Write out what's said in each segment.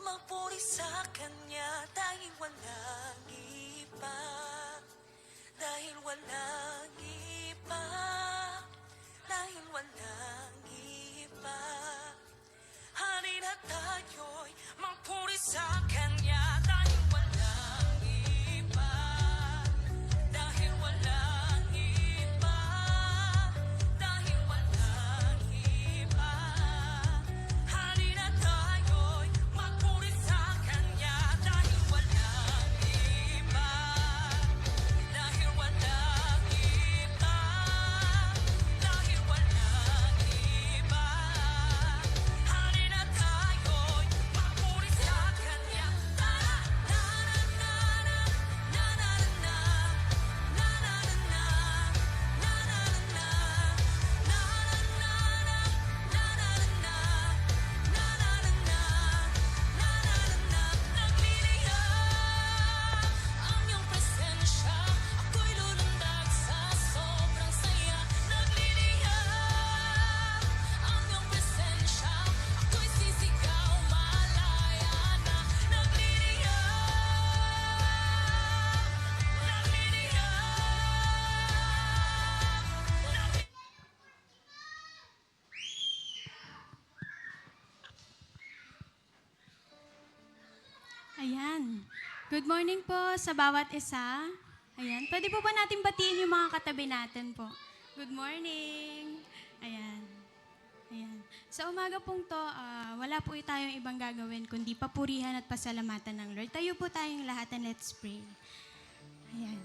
Magpuri sa Kanya dahil walang iba, dahil walang iba, dahil walang iba. Halina tayo'y magpuri sa Kanya dahil walang iba, dahil walang iba, dahil walang iba. Halina tayo'y magpuri sa Kanya dahil walang iba, dahil walang iba, dahil walang iba. Halina tayo'y magpuri sa Kanya. Na na na na na na na na na na na na na na ang iyong presensya, ako'y lulundag sa sobrang saya. Nagliliyab ang iyong presensya, ako'y sisigaw, malaya na. Ayan. Good morning po sa bawat isa. Ayan. Pwede po ba natin batiin yung mga katabi natin po? Good morning. Ayan. Ayan. Sa umaga pong to, wala po tayong ibang gagawin kundi papurihan at pasalamatan ng Lord. Tayo po tayong lahat and let's pray. Ayan.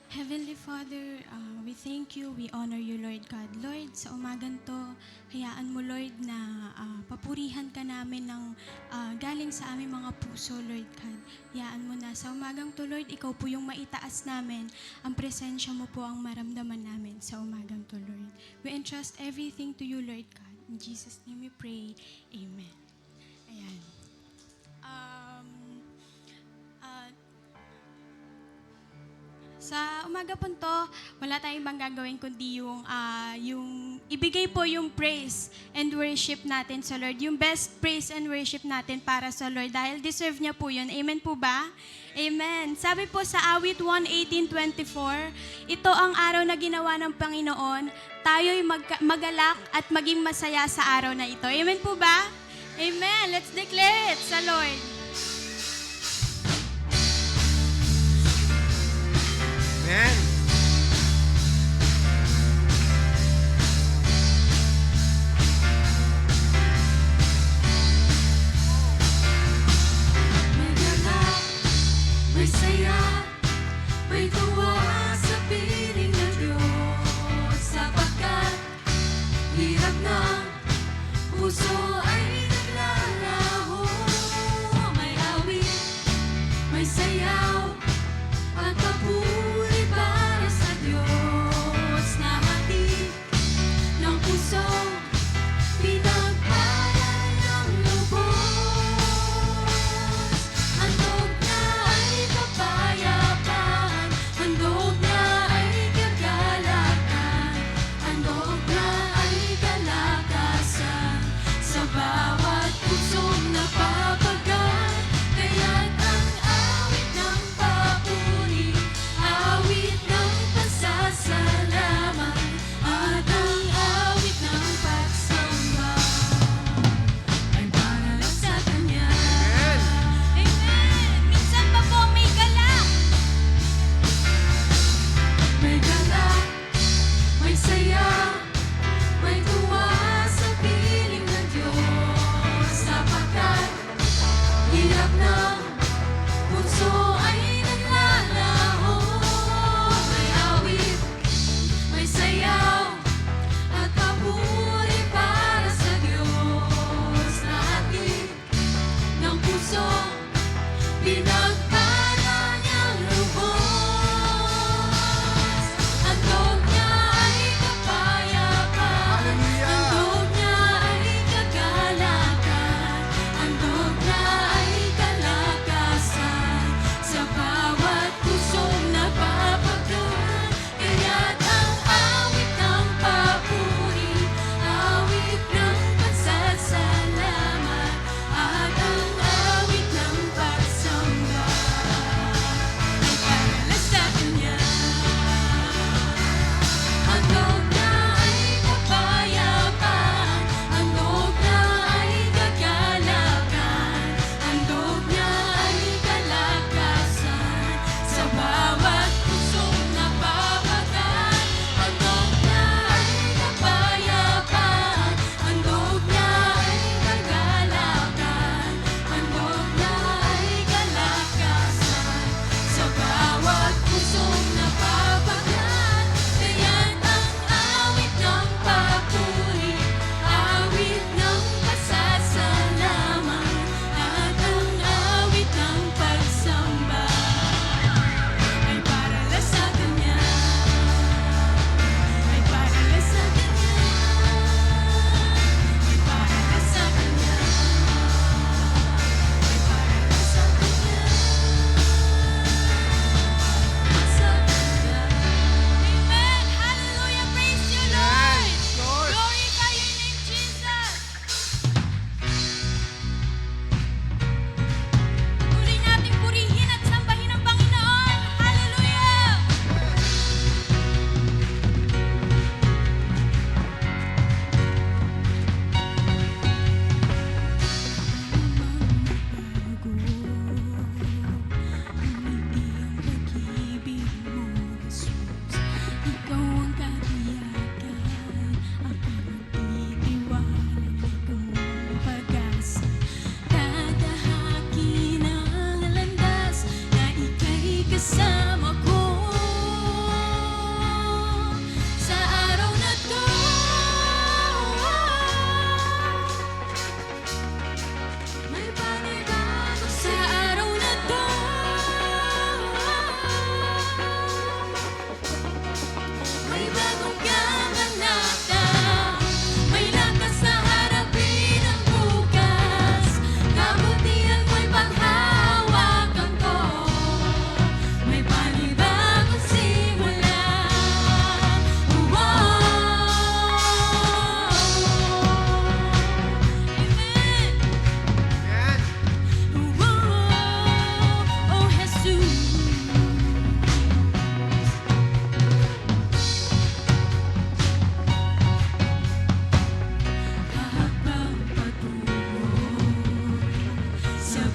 Heavenly Father, we thank you, we honor you, Lord God. Lord, sa umagan to, hayaan mo, Lord, na papurihan ka namin ng galing sa aming mga puso, Lord God. Hayaan mo na sa umagang to, Lord, ikaw po yung maitaas namin. Ang presensya mo po ang maramdaman namin sa umagang to, Lord. We entrust everything to you, Lord God. In Jesus' name we pray. Amen. Ayan. Sa umaga po to, wala tayong ibang gagawin kundi yung ibigay po yung praise and worship natin sa Lord. Yung best praise and worship natin para sa Lord dahil deserve niya po yun. Amen po ba? Amen. Sabi po sa awit 1:18-24, ito ang araw na ginawa ng Panginoon, tayo'y magalak at maging masaya sa araw na ito. Amen po ba? Amen. Let's declare it sa Lord. Amen. May galak, may saya, may tuwa sa piling ng Diyos. Sapagkat hirap ng puso ay naglalaho. May awit, may sayaw, at papuri pa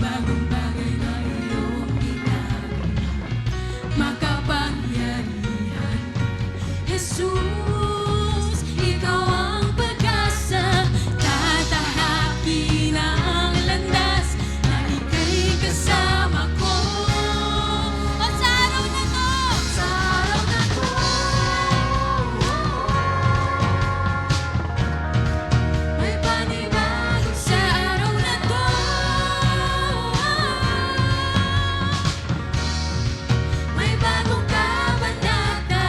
bagong bagay na iyong ginagawa. Makapangyarihan, Jesus, ikaw ang pag-asa. Tatahakin ang landas na ika'y kasama ko. O sa araw na to, sa araw na to, may panibago sa araw na to. May bagong kabanata,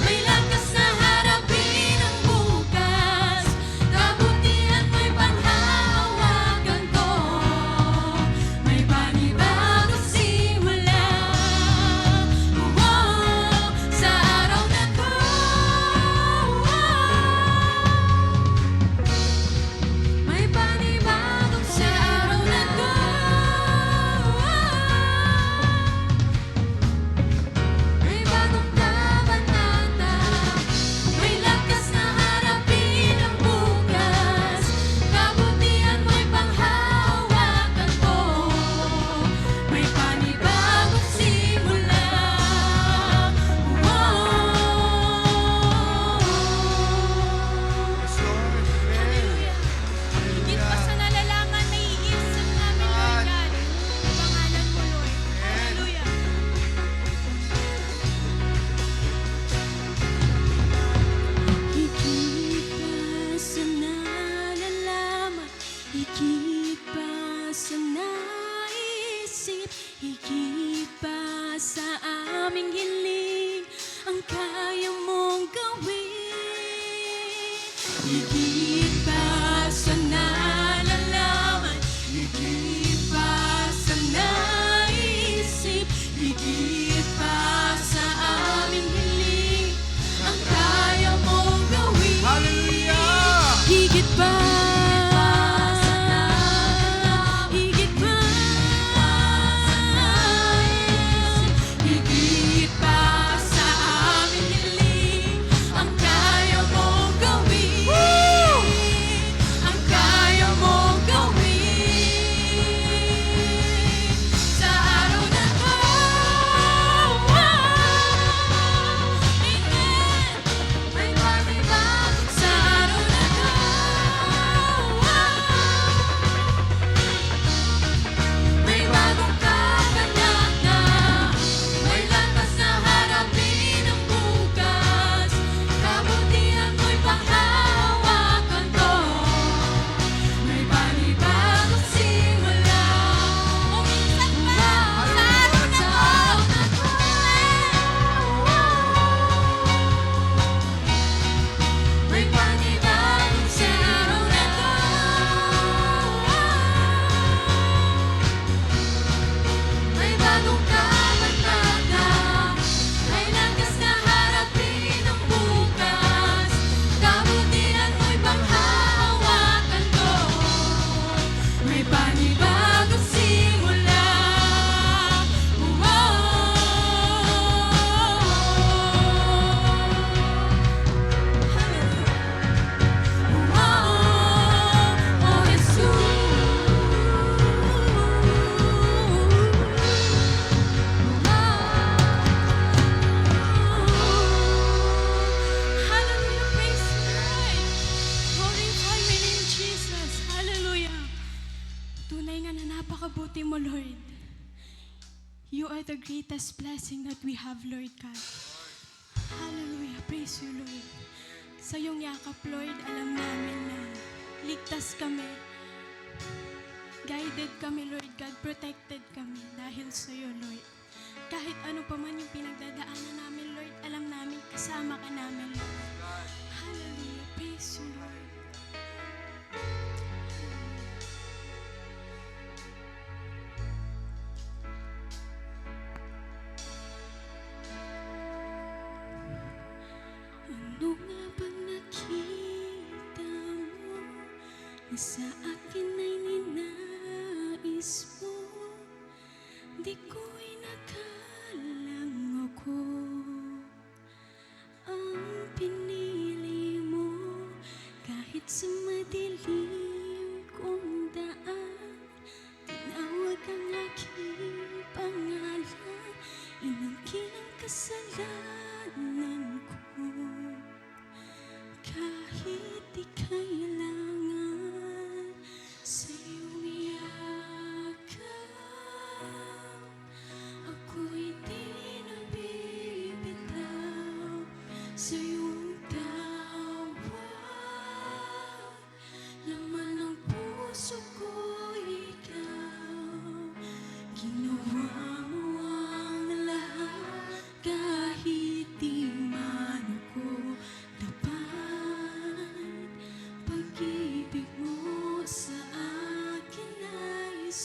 may lakas na harapin ang bukas. Kabutihan mo'y panghahawakan ko. May panibagong simula. Sa araw na to, may panibagong sa araw na to. May bagong kabanata, may lakas na harapin ang bukas. Kabutihan mo'y panghahawakan ko. May panibagong simula. Hallelujah. Higit pa sa nalalaman na iisip namin, Lord God. Pangalan mo, Lord. Hallelujah. Higit pa sa nalalaman, higit pa sa naisip, higit pa sa aming hiling, ang kaya mong gawin. Higit pa sa nalalaman, higit pa sa naisip, higit pa sa aming hiling, ang kaya mong gawin. Hallelujah! Higit pa, higit pa, higit pa sa aming hiling, ang kaya mong gawin. Ang kaya mong gawin. Sa araw na to, amen. May panibago sa araw na to. May bagong kabanata, may lakas na harapin ang bukas. Kabutihan mo'y panghahawakan ko. May panibagong simula. O minsan pa, sa araw na to, may panibagong sa araw na to. May bagong kabanata, may lakas na harapin ang bukas. Kabutihan mo'y panghahawakan ko. May panibagong simula. Oh, Hallelujah, praise the Lord. Glorify my name, Jesus. Hallelujah. Tunay nga na napakabuti mo, Lord. You are the greatest blessing that we have, Lord God. Hallelujah, praise you, Lord. Sa iyong yakap, Lord, alam namin na ligtas kami. Guided kami, Lord God. Protected kami dahil sa iyo, Lord. Kahit ano pa man yung pinagdadaanan namin, Lord, alam namin kasama ka namin, Lord. Hallelujah. Praise you, Lord. Ano nga bang nakita mo na sa akin ay ninais mo? Di ko inakalang ako ang pinili mo. Kahit sa madilim kong daan,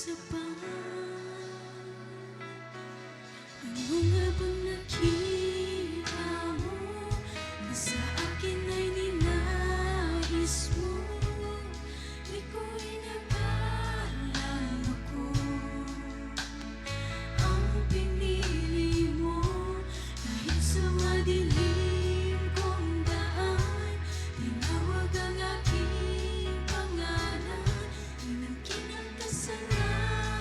sapat. Ano nga bang nakita mo na sa akin ay ninais mo? Iko'y nag-alala ko. Ang pinili mo kahit sa madilim kong daan, tinawag ang aking pangalan, inangkin ang kasalanan.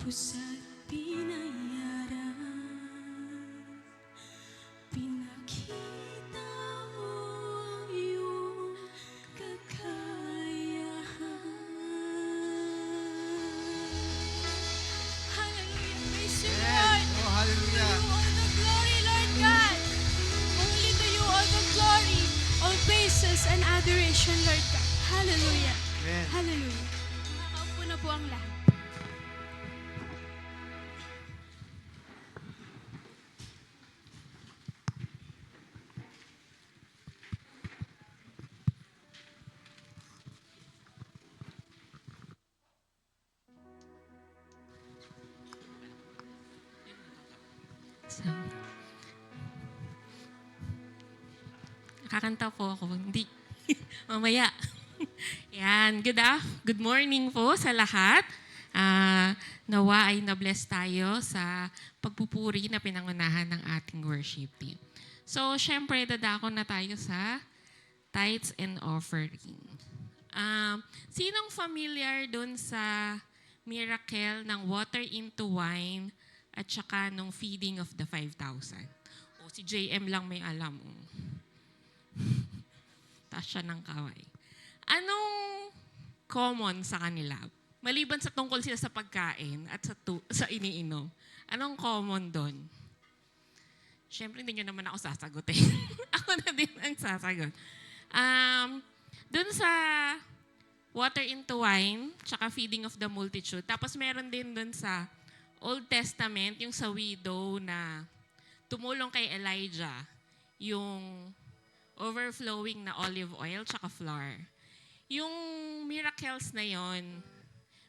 pusa't binayaran. Pinakita mo ang iyong kakayahan. Hallelujah. Praise you, Lord. Yes. Oh, hallelujah. To you all the glory, Lord God. Only to you all the glory, all praises and adoration, Lord God. Hallelujah. Amen. Hallelujah. Makakaupo na po ang lahat. So, kakanta po ako. Hindi. Mamaya. Yan. Good morning po sa lahat. Nawa ay na-bless tayo sa pagpupuri na pinangunahan ng ating worship team. So, syempre, dadako na tayo sa tithes and offering. Sinong familiar dun sa miracle ng water into wine at saka nung feeding of the 5,000? O, si JM lang may alam. Taas siya ng kaway. Anong common sa kanila? Maliban sa tungkol sila sa pagkain at sa iniinom, anong common doon? Siyempre, hindi nyo naman ako sasagutin. Ako na din ang sasagot. Doon sa water into wine, tsaka feeding of the multitude. Tapos meron din doon sa Old Testament, yung sa widow na tumulong kay Elijah, yung overflowing na olive oil tsaka flour. Yung miracles na yon,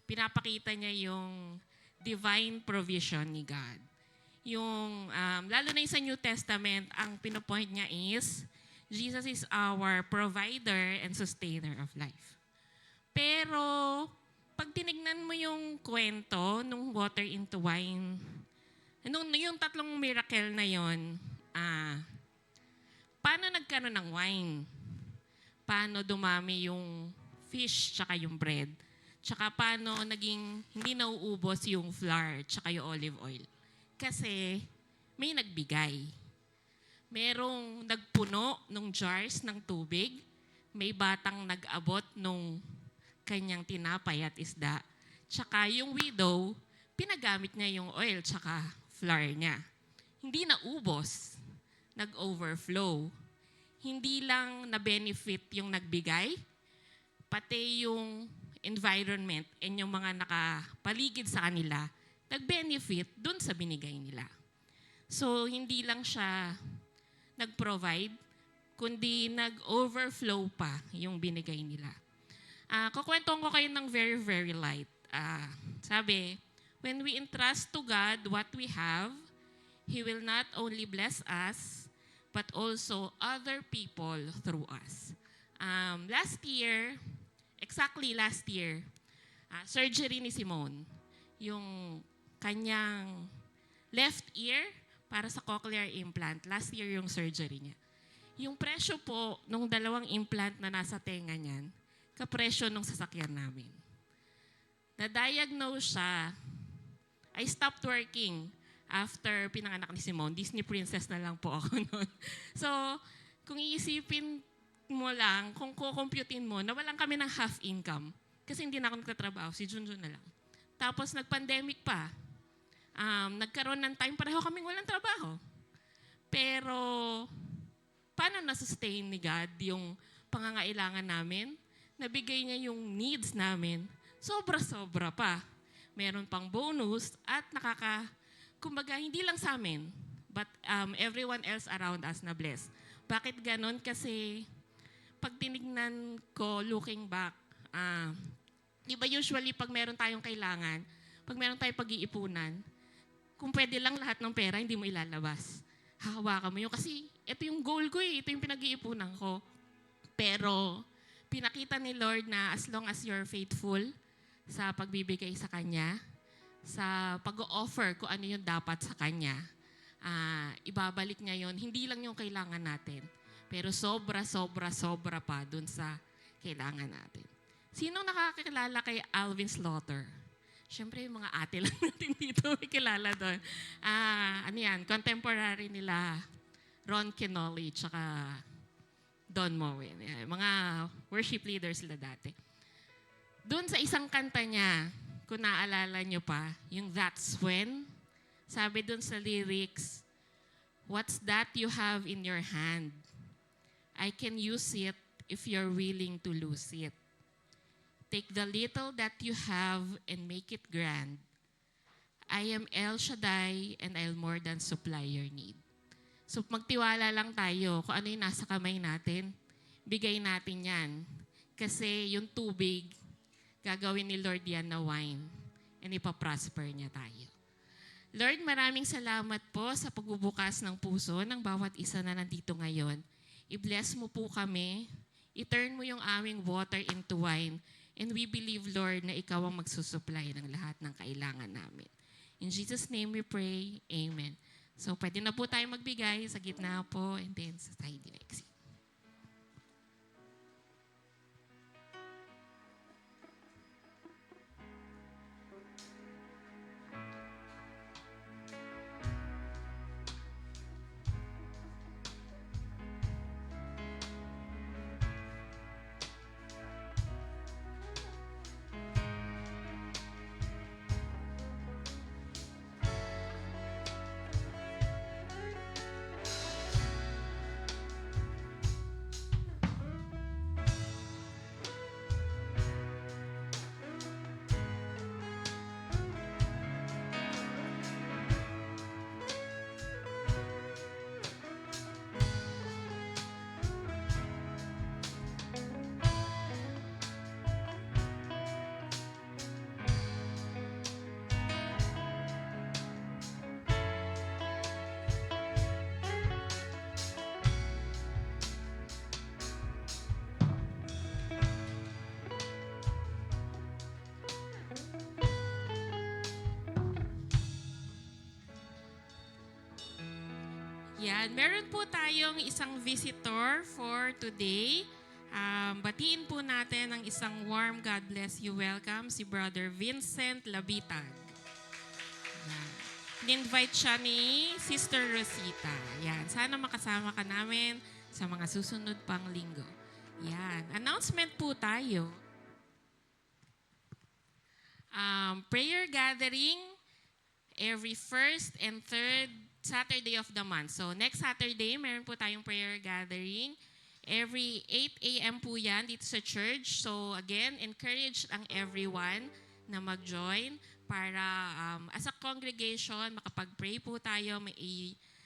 pinapakita niya yung divine provision ni God. Yung, lalo na yung sa New Testament, ang pinopoint niya is, Jesus is our provider and sustainer of life. Pero, pag tinignan mo yung kwento nung water into wine, yung tatlong miracle na yon, paano nagkaroon ng wine? Paano dumami yung fish tsaka yung bread? Tsaka paano naging hindi nauubos yung flour tsaka yung olive oil? Kasi may nagbigay. Merong nagpuno ng jars ng tubig. May batang nag-abot nung kanyang tinapay at isda. Tsaka yung widow, pinagamit niya yung oil tsaka flour niya. Hindi naubos. Nag-overflow. Hindi lang na-benefit yung nagbigay, pati yung environment and yung mga nakapaligid sa kanila, nag-benefit dun sa binigay nila. So, hindi lang siya nag-provide, kundi nag-overflow pa yung binigay nila. Kukwentong ko kayo ng very, very light. Sabi, when we entrust to God what we have, He will not only bless us, but also other people through us. Exactly last year, surgery ni Simone. Yung kanyang left ear para sa cochlear implant. Last year yung surgery niya. Yung presyo po nung 2 implant na nasa tenga niyan, kapresyo nung sasakyan namin. Na-diagnose siya, I stopped working after pinanganak ni Simone. Disney princess na lang po ako noon. So, kung iisipin mo lang, kung kukumputin mo, nawalan kami ng half income. Kasi hindi na ako nagtatrabaho, si Junjun na lang. Tapos nag-pandemic pa. Nagkaroon ng time, pareho kaming walang trabaho. Pero, paano na-sustain ni God yung pangangailangan namin? Nabigay niya yung needs namin. Sobra-sobra pa. Meron pang bonus at kumbaga, hindi lang sa amin, but everyone else around us na blessed. Bakit ganon? Kasi pag tinignan ko, looking back, di ba usually pag meron tayong kailangan, pag meron tayong pag-iipunan, kung pwede lang lahat ng pera, hindi mo ilalabas. Hahawakan mo yun. Kasi ito yung goal ko ito yung pinag-iipunan ko. Pero pinakita ni Lord na as long as you're faithful sa pagbibigay sa Kanya, sa pag-o-offer kung ano yung dapat sa Kanya, ibabalik niya yon. Hindi lang yung kailangan natin, pero sobra pa dun sa kailangan natin. Sinong nakakilala kay Alvin Slaughter? Siyempre, yung mga ate lang natin dito may kilala doon. Ano yan, contemporary nila, Ron Kenoli, tsaka Don Moen. Yan, mga worship leaders sila dati. Doon sa isang kanta niya, kung naalala nyo pa, yung That's When, sabi doon sa lyrics, "What's that you have in your hand? I can use it if you're willing to lose it. Take the little that you have and make it grand. I am El Shaddai and I'll more than supply your need." So magtiwala lang tayo kung ano yung nasa kamay natin. Bigay natin yan. Kasi yung tubig, gagawin ni Lord yan na wine. And ipaprosper niya tayo. Lord, maraming salamat po sa pagbubukas ng puso ng bawat isa na nandito ngayon. I-bless mo po kami. I-turn mo yung aming water into wine. And we believe, Lord, na ikaw ang magsusupply ng lahat ng kailangan namin. In Jesus' name we pray. Amen. So, pwede na po tayo magbigay sa gitna po and then sa side exit. Yan, meron po tayong isang visitor for today. Batiin po natin ang isang warm God bless you welcome, si Brother Vincent Labitag. Yan. In-invite siya ni Sister Rosita. Yan, sana makasama ka namin sa mga susunod pang linggo. Yan, announcement po tayo. Prayer gathering every first and third Saturday of the month. So next Saturday, meron po tayong prayer gathering. Every 8 a.m. po yan dito sa church. So again, encourage ang everyone na mag-join para as a congregation, makapag-pray po tayo,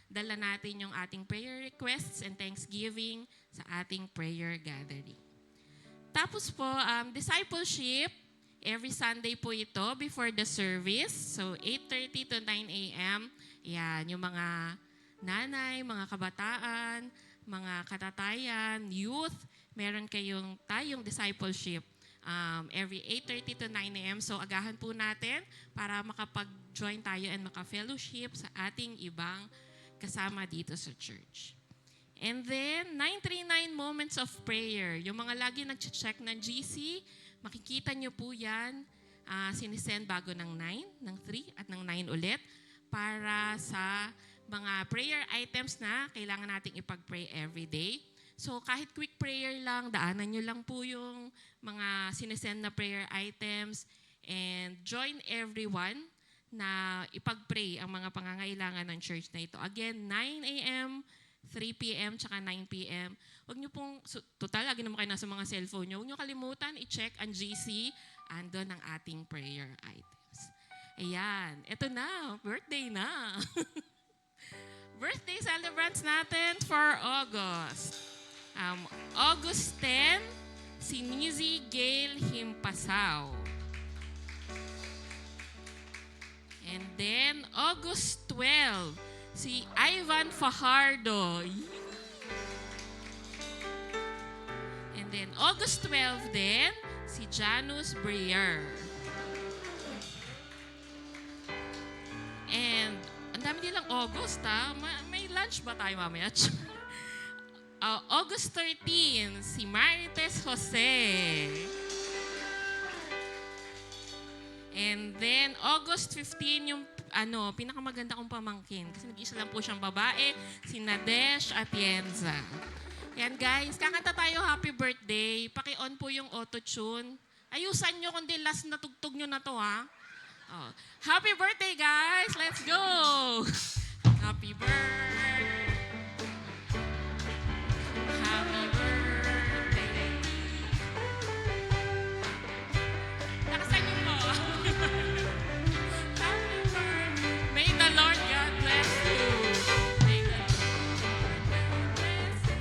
dala natin yung ating prayer requests and thanksgiving sa ating prayer gathering. Tapos po, discipleship, every Sunday po ito before the service. So 8:30 to 9 a.m. Yan, yung mga nanay, mga kabataan, mga katatayan, youth, meron tayong discipleship every 8:30 to 9 a.m. So agahan po natin para makapag-join tayo and maka-fellowship sa ating ibang kasama dito sa church. And then, 939 moments of prayer. Yung mga lagi nag-check ng GC, makikita nyo po yan, sinisend bago ng 9, ng 3, at ng 9 ulit para sa mga prayer items na kailangan nating ipag-pray every day. So kahit quick prayer lang, daanan nyo lang po yung mga sinisend na prayer items and join everyone na ipag-pray ang mga pangangailangan ng church na ito. Again, 9 a.m., 3 p.m., tsaka 9 p.m. Huwag nyo pong, total, lagi naman kayo nasa mga cellphone nyo, huwag nyo kalimutan, i-check ang GC, andon ang ating prayer items. Ayan, eto na, birthday na. Birthday celebrants natin for August. August 10, si Nizy Gail Himpasaw. And then, August 12, si Ivan Fajardo. And then, August 12 din, si Janus Breer. And, ang dami nilang August, ha? May lunch ba tayo mamaya? August 13, si Marites Jose. And then, August 15, yung pinakamaganda kong pamangkin. Kasi nag-isa lang po siyang babae, si Nadesh Atienza. Yan guys, kakanta tayo happy birthday. Paki-on po yung auto-tune. Ayusan nyo kundi last na tugtog nyo na to ha. Oh. Happy birthday guys! Let's go! Happy birthday! Happy birthday! Nakasan nyo po. Happy birthday! May the Lord God bless you. May the Lord God bless you.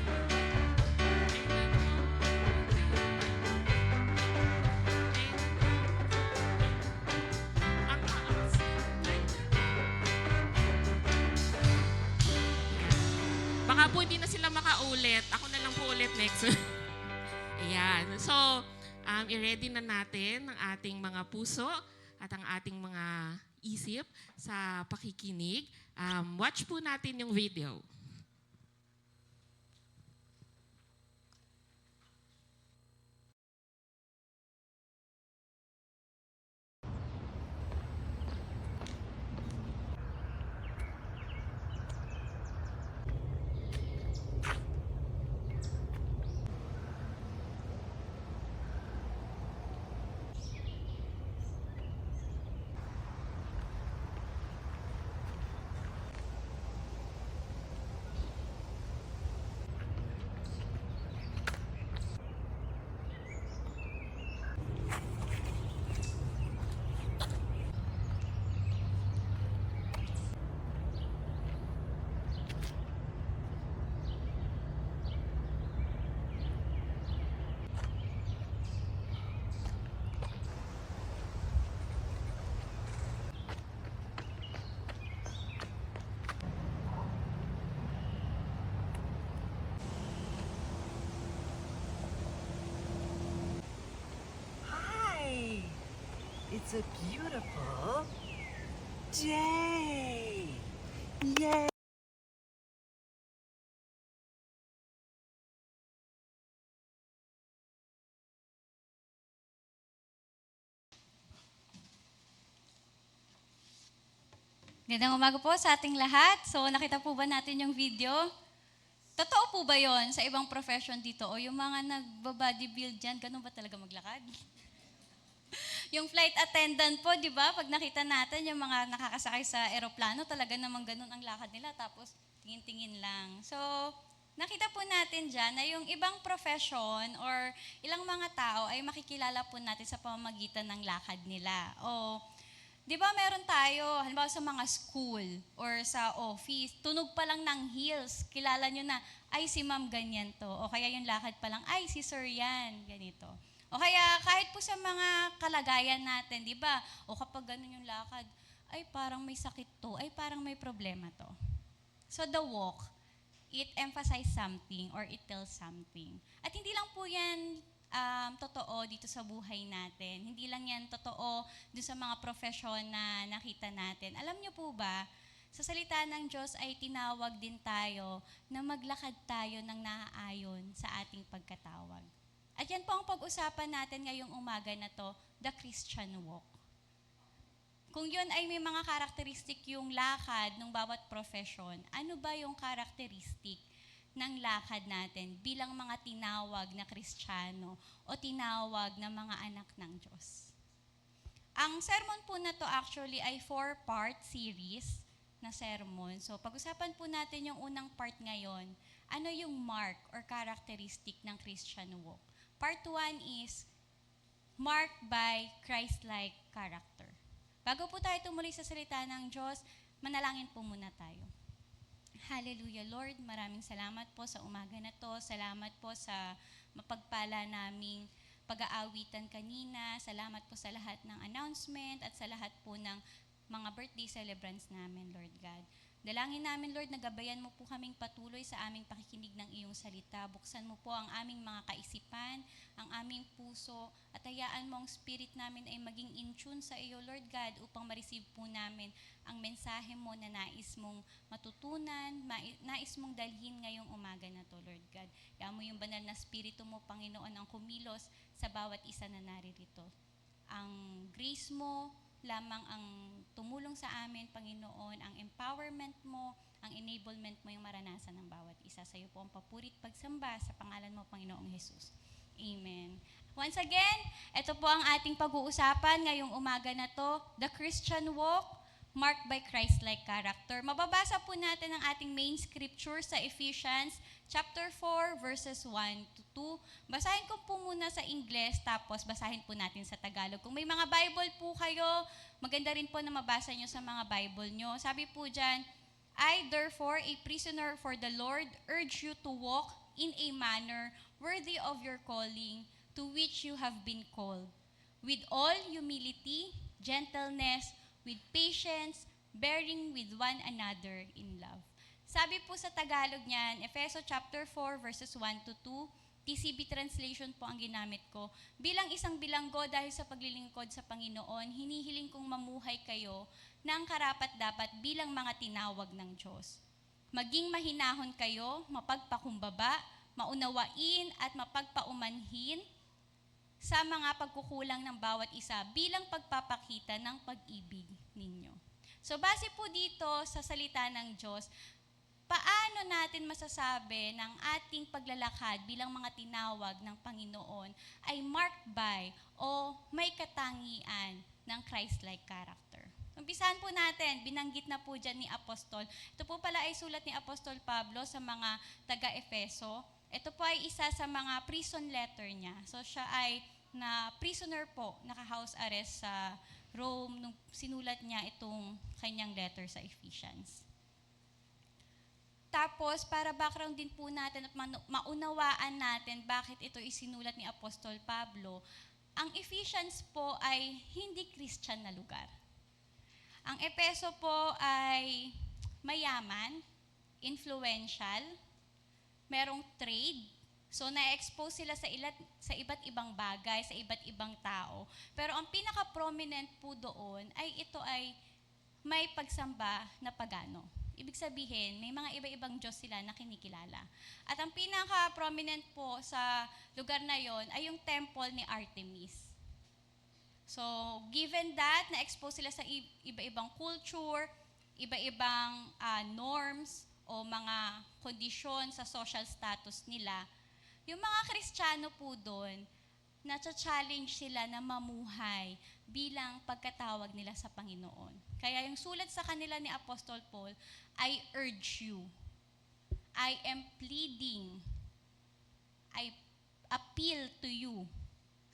Ang taas. Baka po hindi na sila makaulit. Ako na lang po ulit next. Ayan. So, i-ready na natin ang ating mga puso at ang ating mga isip sa pakikinig. Watch po natin yung video. Hi! It's a beautiful day! Yay! Gandang umaga po sa ating lahat. So, nakita po ba natin yung video? Totoo po ba yon sa ibang profession dito? O yung mga nagba-bodybuild dyan, ganun ba talaga maglakad? Yung flight attendant po, di ba? Pag nakita natin yung mga nakakasakay sa eroplano, talaga namang ganun ang lakad nila. Tapos, tingin-tingin lang. So, nakita po natin dyan na yung ibang profession or ilang mga tao ay makikilala po natin sa pamamagitan ng lakad nila. O, di ba meron tayo, halimbawa sa mga school or sa office, tunog pa lang ng heels, kilala nyo na, ay si ma'am ganyan to. O kaya yung lakad pa lang, ay si sir yan, ganito. O kaya kahit po sa mga kalagayan natin, di ba? O kapag ganun yung lakad, ay parang may sakit to, ay parang may problema to. So the walk, it emphasizes something or it tells something. At hindi lang po yan totoo dito sa buhay natin. Hindi lang yan totoo dito sa mga profesyon na nakita natin. Alam niyo po ba, sa salita ng Diyos ay tinawag din tayo na maglakad tayo ng naaayon sa ating pagkatawag. At yan po ang pag-usapan natin ngayong umaga na to, the Christian walk. Kung yun ay may mga karakteristik yung lakad ng bawat profession, ano ba yung karakteristik ng lakad natin bilang mga tinawag na Kristiyano o tinawag na mga anak ng Diyos? Ang sermon po na to actually ay 4-part series na sermon. So pag-usapan po natin yung unang part ngayon, ano yung mark or characteristic ng Christian walk. Part 1 is marked by Christ-like character. Bago po tayo tumuloy sa salita ng Diyos, manalangin po muna tayo. Hallelujah, Lord. Maraming salamat po sa umaga na to. Salamat po sa mapagpala naming pag-aawitan kanina. Salamat po sa lahat ng announcement at sa lahat po ng mga birthday celebrants namin, Lord God. Dalangin namin, Lord, nagabayan mo po kaming patuloy sa aming pakikinig ng iyong salita. Buksan mo po ang aming mga kaisipan, ang aming puso, at hayaan mo ang spirit namin ay maging in tune sa iyo, Lord God, upang ma-receive po namin ang mensahe mo na nais mong matutunan, nais mong dalhin ngayong umaga na to, Lord God. Hayaan mo yung banal na spirito mo, Panginoon, ang kumilos sa bawat isa na naririto. Ang grace mo, lamang ang tumulong sa amin, Panginoon, ang empowerment mo, ang enablement mo yung maranasan ng bawat isa. Sa iyo po ang papurit pagsamba sa pangalan mo, Panginoong Jesus. Amen. Once again, ito po ang ating pag-uusapan ngayong umaga na to, the Christian walk marked by Christ-like character. Mababasa po natin ang ating main scripture sa Ephesians chapter 4 verses 1 to 2. Basahin ko po muna sa Ingles, tapos basahin po natin sa Tagalog. Kung may mga Bible po kayo, maganda rin po na mabasa nyo sa mga Bible nyo. Sabi po dyan, I, therefore, a prisoner for the Lord, urge you to walk in a manner worthy of your calling, to which you have been called, with all humility, gentleness, with patience, bearing with one another in love. Sabi po sa Tagalog niyan, Efeso chapter 4 verses 1 to 2, TCB translation po ang ginamit ko. Bilang isang bilanggo dahil sa paglilingkod sa Panginoon, hinihiling kong mamuhay kayo ng karapat-dapat bilang mga tinawag ng Diyos. Maging mahinahon kayo, mapagpakumbaba, maunawain at mapagpaumanhin sa mga pagkukulang ng bawat isa bilang pagpapakita ng pag-ibig ninyo. So base po dito sa salita ng Diyos, paano natin masasabi ng ating paglalakad bilang mga tinawag ng Panginoon ay marked by o may katangian ng Christ-like character? Umpisahan po natin, binanggit na po dyan ni Apostol. Ito po pala ay sulat ni Apostol Pablo sa mga taga-Efeso. Ito po ay isa sa mga prison letter niya. So siya ay na prisoner po, naka-house arrest sa Rome nung sinulat niya itong kanyang letter sa Ephesians. Tapos, para background din po natin at maunawaan natin bakit ito isinulat ni Apostol Pablo, ang Ephesians po ay hindi Christian na lugar. Ang Efeso po ay mayaman, influential, merong trade. So, na-expose sila sa iba't ibang bagay, sa iba't ibang tao. Pero ang pinaka-prominent po doon ay ito ay may pagsamba na pagano. Ibig sabihin, may mga iba-ibang Diyos sila na kinikilala. At ang pinaka-prominent po sa lugar na yon ay yung temple ni Artemis. So, given that, na-expose sila sa iba-ibang culture, iba-ibang norms o mga kondisyon sa social status nila, yung mga Kristiyano po doon, na-challenge sila na mamuhay bilang pagkatawag nila sa Panginoon. Kaya yung sulat sa kanila ni Apostol Paul, I urge you, I am pleading, I appeal to you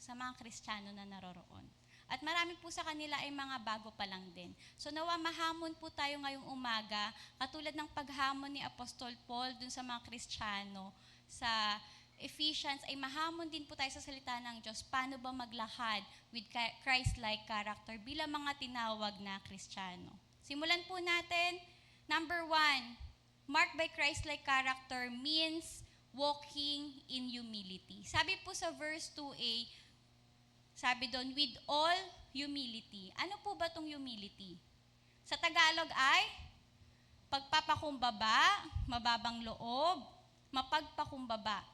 sa mga Kristiyano na naroroon. At marami po sa kanila ay mga bago pa lang din. So nawa mahamon po tayo ngayong umaga, katulad ng paghamon ni Apostol Paul dun sa mga Kristiyano sa Ephesians, ay mahamon din po tayo sa salita ng Diyos, paano ba maglakad with Christ-like character bilang mga tinawag na Kristiyano. Simulan po natin. Number 1, marked by Christ-like character means walking in humility. Sabi po sa verse 2a, sabi doon, with all humility. Ano po ba itong humility? Sa Tagalog ay pagpapakumbaba, mababang loob, mapagpakumbaba.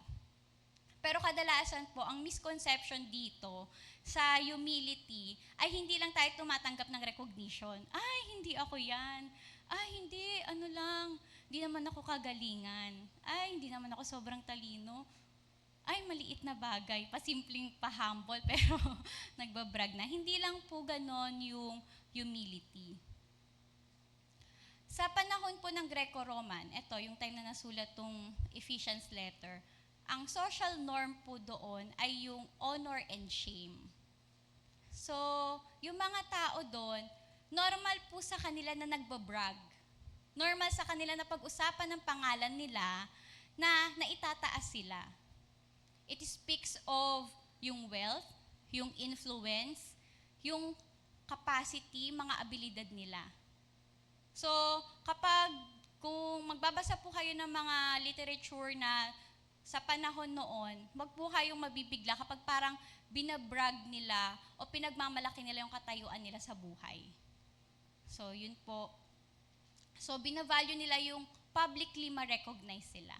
Pero kadalasan po, ang misconception dito sa humility ay hindi lang tayo tumatanggap ng recognition. Ay, hindi ako yan. Ay, hindi, ano lang, hindi naman ako kagalingan. Ay, hindi naman ako sobrang talino. Ay, maliit na bagay, pasimpleng pa-humble, pero nagbabrag na. Hindi lang po ganon yung humility. Sa panahon po ng Greco-Roman, ito, yung time na nasulat tong Ephesians letter, ang social norm po doon ay yung honor and shame. So, yung mga tao doon, normal po sa kanila na nagbabrag. Normal sa kanila na pag-usapan ng pangalan nila na naitataas sila. It speaks of yung wealth, yung influence, yung capacity, mga abilidad nila. So, kung magbabasa po kayo ng mga literature na sa panahon noon, wag po kayong mabibigla kapag parang binabrag nila o pinagmamalaki nila yung katayuan nila sa buhay. So, yun po. So, binavalue nila yung publicly ma-recognize sila.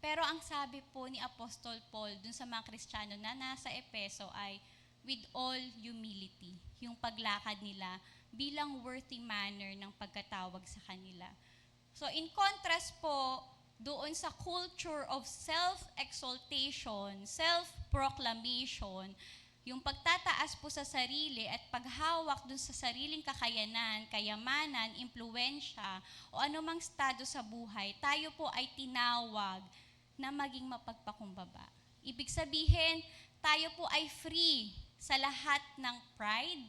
Pero ang sabi po ni Apostol Paul dun sa mga Kristiyano na nasa Efeso ay, with all humility. Yung paglakad nila bilang worthy manner ng pagkatawag sa kanila. So in contrast po, doon sa culture of self-exaltation, self-proclamation, yung pagtataas po sa sarili at paghawak dun sa sariling kakayanan, kayamanan, impluensya, o anumang estado sa buhay, tayo po ay tinawag na maging mapagpakumbaba. Ibig sabihin, tayo po ay free sa lahat ng pride,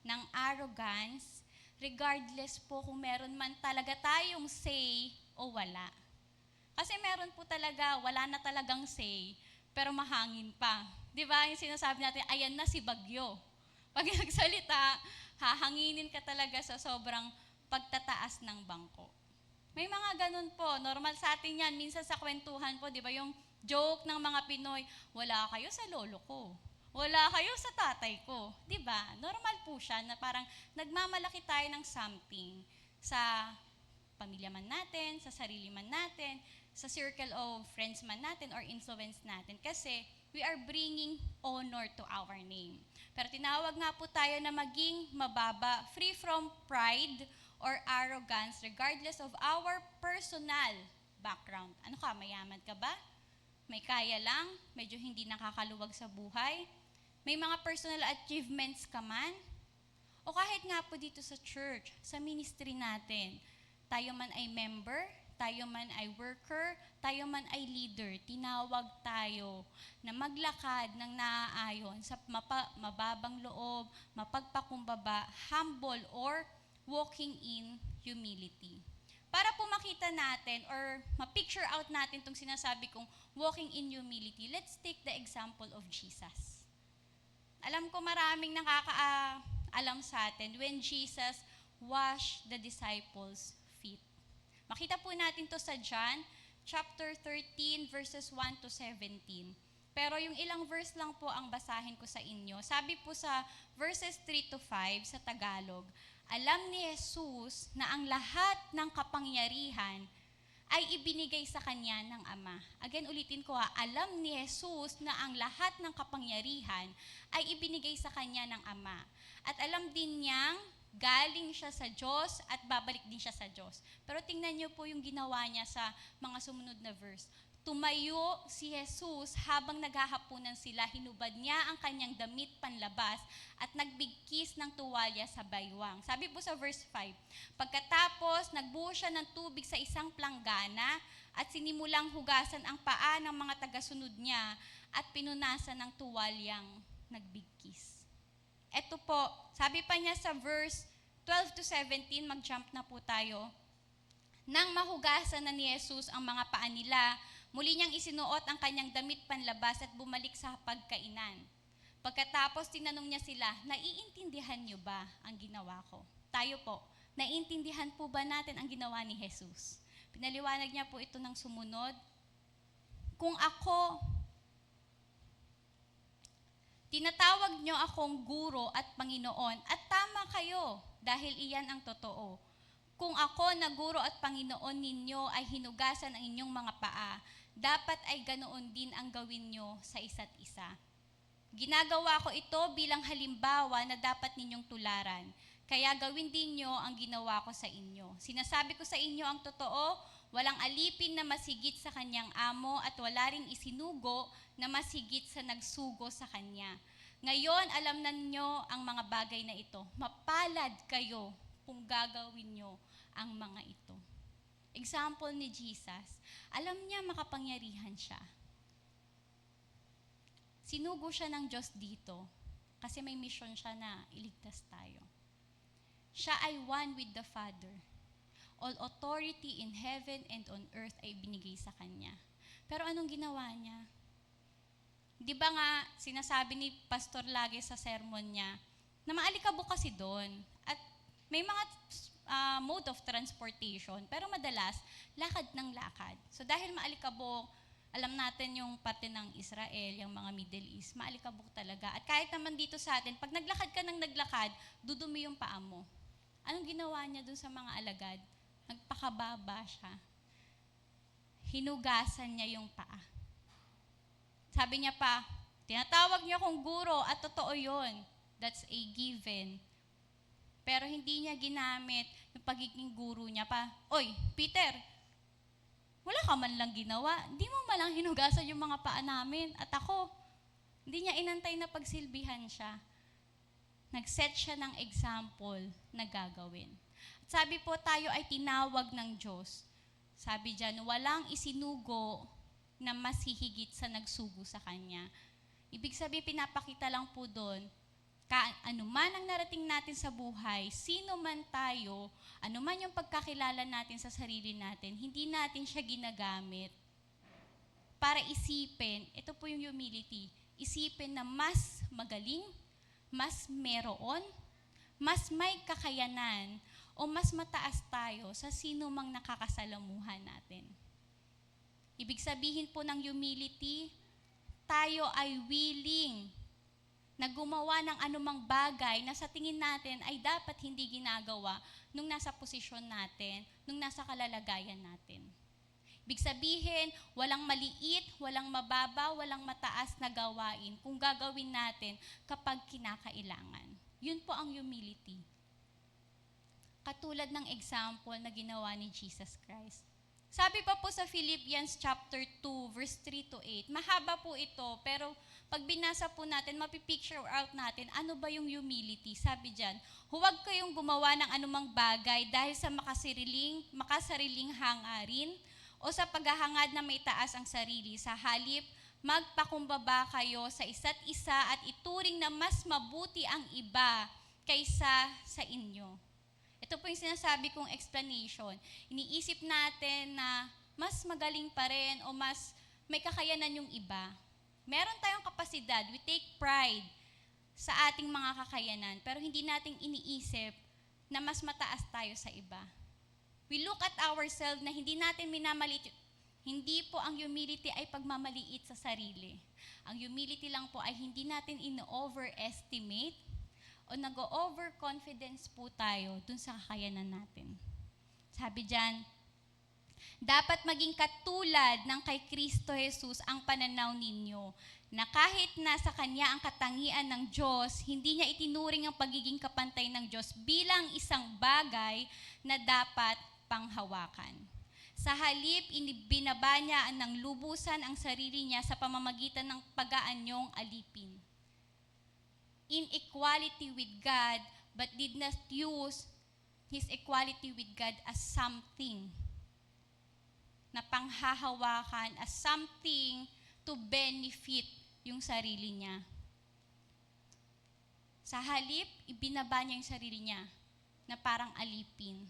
ng arrogance, regardless po kung meron man talaga tayong say o wala. Kasi meron po talaga, wala na talagang say, pero mahangin pa. Di ba? Yung sinasabi natin, ayan na si Bagyo. Pag nagsalita, hahanginin ka talaga sa sobrang pagtataas ng bangko. May mga ganun po. Normal sa atin yan. Minsan sa kwentuhan po, di ba, yung joke ng mga Pinoy, wala kayo sa lolo ko. Wala kayo sa tatay ko. Di ba? Normal po siya na parang nagmamalaki tayo ng something sa pamilya man natin, sa sarili man natin, sa circle of friends man natin or influence natin. Kasi we are bringing honor to our name. Pero tinawag nga po tayo na maging mababa, free from pride or arrogance regardless of our personal background. Ano ka, mayaman ka ba? May kaya lang? Medyo hindi nakakaluwag sa buhay? May mga personal achievements ka man? O kahit nga po dito sa church, sa ministry natin, tayo man ay member, tayo man ay worker, tayo man ay leader, tinawag tayo na maglakad ng naaayon sa mababang loob, mapagpakumbaba, humble, or walking in humility. Para po makita natin or ma-picture out natin itong sinasabi kong walking in humility, let's take the example of Jesus. Alam ko maraming nakakaalam sa atin when Jesus washed the disciples' feet. Makita po natin to sa John chapter 13 verses 1 to 17. Pero yung ilang verse lang po ang basahin ko sa inyo. Sabi po sa verses 3 to 5 sa Tagalog, alam ni Jesus na ang lahat ng kapangyarihan ay ibinigay sa Kanya ng Ama. Again, ulitin ko alam ni Jesus na ang lahat ng kapangyarihan ay ibinigay sa Kanya ng Ama. At alam din niyang galing siya sa Diyos at babalik din siya sa Diyos. Pero tingnan niyo po yung ginawa niya sa mga sumunod na verse. Tumayo si Jesus habang naghahapunan sila, hinubad niya ang kanyang damit panlabas at nagbigkis ng tuwalya sa baywang. Sabi po sa verse 5, pagkatapos nagbuhos siya ng tubig sa isang planggana at sinimulang hugasan ang paa ng mga tagasunod niya at pinunasan ng tuwalyang nagbigkis. Eto po, sabi pa niya sa verse 12 to 17, mag-jump na po tayo. Nang mahugasan na ni Jesus ang mga paa nila, muli niyang isinuot ang kanyang damit panlabas at bumalik sa pagkainan. Pagkatapos tinanong niya sila, naiintindihan niyo ba ang ginawa ko? Tayo po, naiintindihan po ba natin ang ginawa ni Jesus? Pinaliwanag niya po ito ng sumunod. Kung ako, tinatawag niyo akong guro at Panginoon at tama kayo dahil iyan ang totoo. Kung ako na guro at Panginoon ninyo ay hinugasan ang inyong mga paa, dapat ay ganoon din ang gawin nyo sa isa't isa. Ginagawa ko ito bilang halimbawa na dapat ninyong tularan. Kaya gawin din nyo ang ginawa ko sa inyo. Sinasabi ko sa inyo ang totoo, walang alipin na masigit sa kanyang amo at wala ring isinugo na masigit sa nagsugo sa kanya. Ngayon, alam na ninyo ang mga bagay na ito. Mapalad kayo kung gagawin nyo ang mga ito. Example ni Jesus, alam niya makapangyarihan siya. Sinugo siya ng Diyos dito kasi may mission siya na iligtas tayo. Siya ay one with the Father. All authority in heaven and on earth ay binigay sa Kanya. Pero anong ginawa niya? Di ba nga sinasabi ni Pastor lagi sa sermon niya na maalikabok kasi doon at may mga mode of transportation, pero madalas, lakad ng lakad. So dahil maalikabok, alam natin yung parte ng Israel, yung mga Middle East, maalikabok talaga. At kahit naman dito sa atin, pag naglakad ka ng naglakad, dudumi yung paa mo. Anong ginawa niya dun sa mga alagad? Nagpakababa siya. Hinugasan niya yung paa. Sabi niya pa, Tinatawag niyo akong guro at totoo yun. That's a given. Pero hindi niya ginamit yung pagiging guro niya pa. Oy, Peter, wala ka man lang ginawa. Hindi mo man lang hinugasan yung mga paa namin. At ako, hindi niya inantay na pagsilbihan siya. Nag-set siya ng example na gagawin. At sabi po, tayo ay tinawag ng Diyos. Sabi dyan, walang isinugo na mas hihigit sa nagsugo sa Kanya. Ibig sabihin, pinapakita lang po doon, anuman ang narating natin sa buhay, sino man tayo, anuman yung pagkakilala natin sa sarili natin, hindi natin siya ginagamit para isipin, ito po yung humility, isipin na mas magaling, mas meron, mas may kakayanan, o mas mataas tayo sa sino mang nakakasalamuhan natin. Ibig sabihin po ng humility, tayo ay willing na gumawa ng anumang bagay na sa tingin natin ay dapat hindi ginagawa nung nasa posisyon natin, nung nasa kalalagayan natin. Ibig sabihin, walang maliit, walang mababa, walang mataas na gawain kung gagawin natin kapag kinakailangan. Yun po ang humility. Katulad ng example na ginawa ni Jesus Christ. Sabi pa po sa Philippians chapter 2, verse 3 to 8, mahaba po ito, pero pag binasa po natin, mapipicture out natin, ano ba yung humility? Sabi dyan, huwag kayong gumawa ng anumang bagay dahil sa makasariling hangarin o sa paghahangad na may taas ang sarili. Sa halip, magpakumbaba kayo sa isa't isa at ituring na mas mabuti ang iba kaysa sa inyo. Ito po yung sinasabi kong explanation. Iniisip natin na mas magaling pa rin o mas may kakayanan yung iba. Meron tayong kapasidad, we take pride sa ating mga kakayanan, pero hindi natin iniisip na mas mataas tayo sa iba. We look at ourselves na hindi natin minamaliit. Hindi po ang humility ay pagmamaliit sa sarili. Ang humility lang po ay hindi natin in-overestimate o nag-overconfidence po tayo dun sa kakayanan natin. Sabi dyan, dapat maging katulad ng kay Kristo Jesus ang pananaw ninyo, na kahit nasa Kanya ang katangian ng Diyos, hindi niya itinuring ang pagiging kapantay ng Diyos bilang isang bagay na dapat panghawakan. Sa halip, binaba niya ng lubusan ang sarili niya sa pamamagitan ng pag-aanyong alipin. In equality with God, but did not use His equality with God as something na panghahawakan, as something to benefit yung sarili niya. Sa halip, ibinaba niya yung sarili niya na parang alipin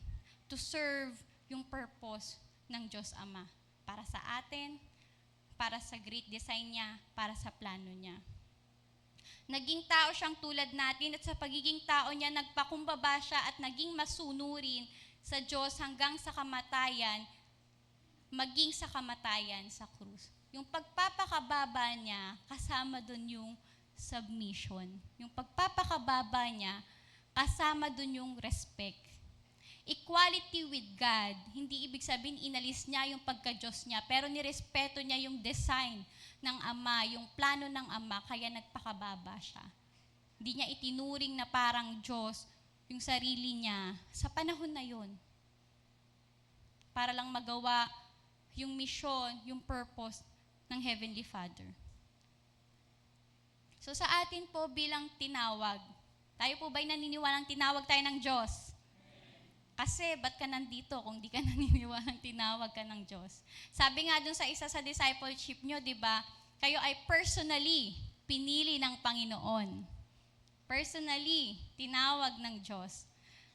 to serve yung purpose ng Diyos Ama para sa atin, para sa great design niya, para sa plano niya. Naging tao siyang tulad natin at sa pagiging tao niya, nagpakumbaba siya at naging masunurin sa Diyos hanggang sa kamatayan, maging sa kamatayan sa krus. Yung pagpapakababa niya, kasama dun yung submission. Yung pagpapakababa niya, kasama dun yung respect. Equality with God, hindi ibig sabihin inalis niya yung pagka-Diyos niya, pero nirespeto niya yung design ng Ama, yung plano ng Ama, kaya nagpakababa siya. Hindi niya itinuring na parang Diyos yung sarili niya sa panahon na yun. Para lang magawa yung mission, yung purpose ng Heavenly Father. So sa atin po bilang tinawag, tayo po ba'y naniniwalang tinawag tayo ng Diyos? Kasi, ba't ka nandito kung di ka naniniwalang tinawag ka ng Diyos? Sabi nga dun sa isa sa discipleship nyo, di ba, kayo ay personally pinili ng Panginoon. Personally, tinawag ng Diyos.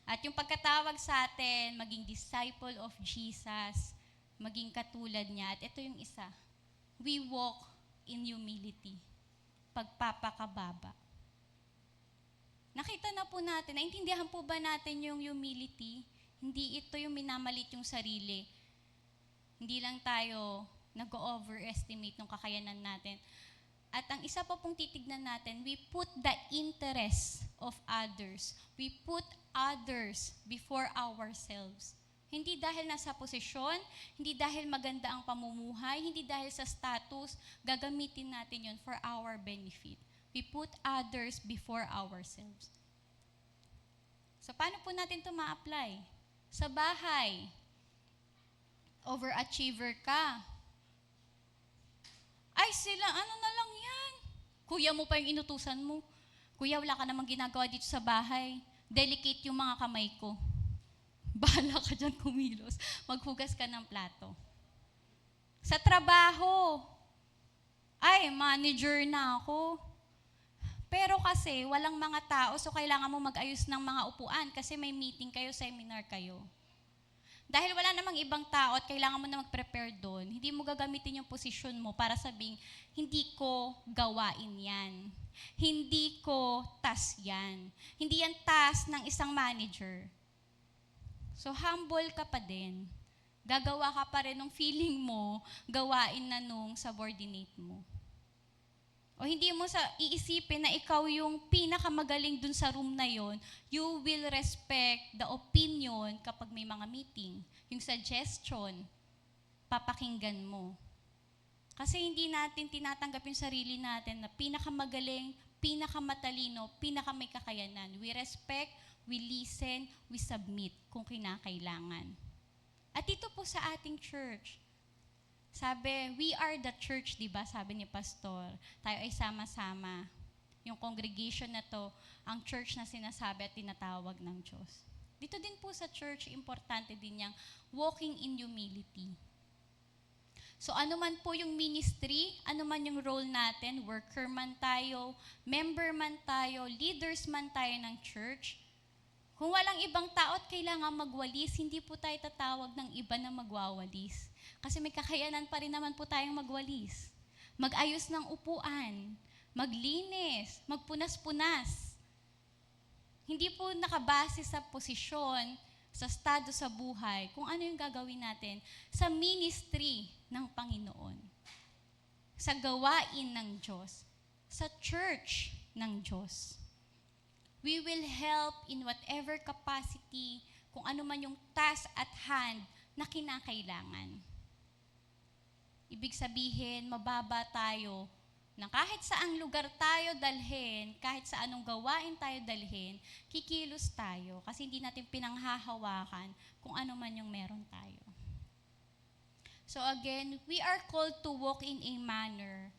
At yung pagkatawag sa atin, maging disciple of Jesus, maging katulad niya. At ito yung isa, we walk in humility. Pagpapakababa. Nakita na po natin, naintindihan po ba natin yung humility? Hindi ito yung minamalit yung sarili. Hindi lang tayo nag-overestimate ng kakayanan natin. At ang isa pa pong titignan natin, we put the interest of others. We put others before ourselves. Hindi dahil nasa posisyon, hindi dahil maganda ang pamumuhay, hindi dahil sa status, gagamitin natin yun for our benefit. We put others before ourselves. So, paano po natin ito ma-apply? Sa bahay, overachiever ka. Ay, sila, ano na lang yan? Kuya mo pa yung inutusan mo. Kuya, wala ka namang ginagawa dito sa bahay. Delicate yung mga kamay ko. Bahala ka dyan kumilos. Maghugas ka ng plato. Sa trabaho, ay, manager na ako. Pero kasi, walang mga tao, so kailangan mo mag-ayos ng mga upuan kasi may meeting kayo, seminar kayo. Dahil wala namang ibang tao at kailangan mo na mag-prepare doon, hindi mo gagamitin yung posisyon mo para sabing, hindi ko gawain yan. Hindi ko task yan. Hindi yan task ng isang manager. So, humble ka pa din. Gagawa ka pa rin ng feeling mo, gawain na nung subordinate mo. O hindi mo iisipin na ikaw yung pinakamagaling dun sa room na yon, you will respect the opinion kapag may mga meeting. Yung suggestion, papakinggan mo. Kasi hindi natin tinatanggap yung sarili natin na pinakamagaling, pinakamatalino, pinakamay kakayanan. We respect, we listen, we submit kung kinakailangan. At ito po sa ating church, sabi, we are the church, di ba? Sabi ni Pastor. Tayo ay sama-sama. Yung congregation na to, ang church na sinasabi at tinatawag ng Diyos. Dito din po sa church, importante din yung walking in humility. So ano man po yung ministry, ano man yung role natin, worker man tayo, member man tayo, leaders man tayo ng church, kung walang ibang tao at kailangan magwalis, hindi po tayo tatawag ng iba na magwawalis. Kasi may kakayanan pa rin naman po tayong magwalis. Mag-ayos ng upuan, maglinis, magpunas-punas. Hindi po nakabase sa posisyon, sa estado sa buhay, kung ano yung gagawin natin sa ministry ng Panginoon. Sa gawain ng Diyos. Sa church ng Diyos. We will help in whatever capacity, kung ano man yung task at hand na kinakailangan. Ibig sabihin, mababa tayo na kahit saang lugar tayo dalhin, kahit sa anong gawain tayo dalhin, kikilos tayo kasi hindi natin pinanghahawakan kung ano man yung meron tayo. So again, we are called to walk in a manner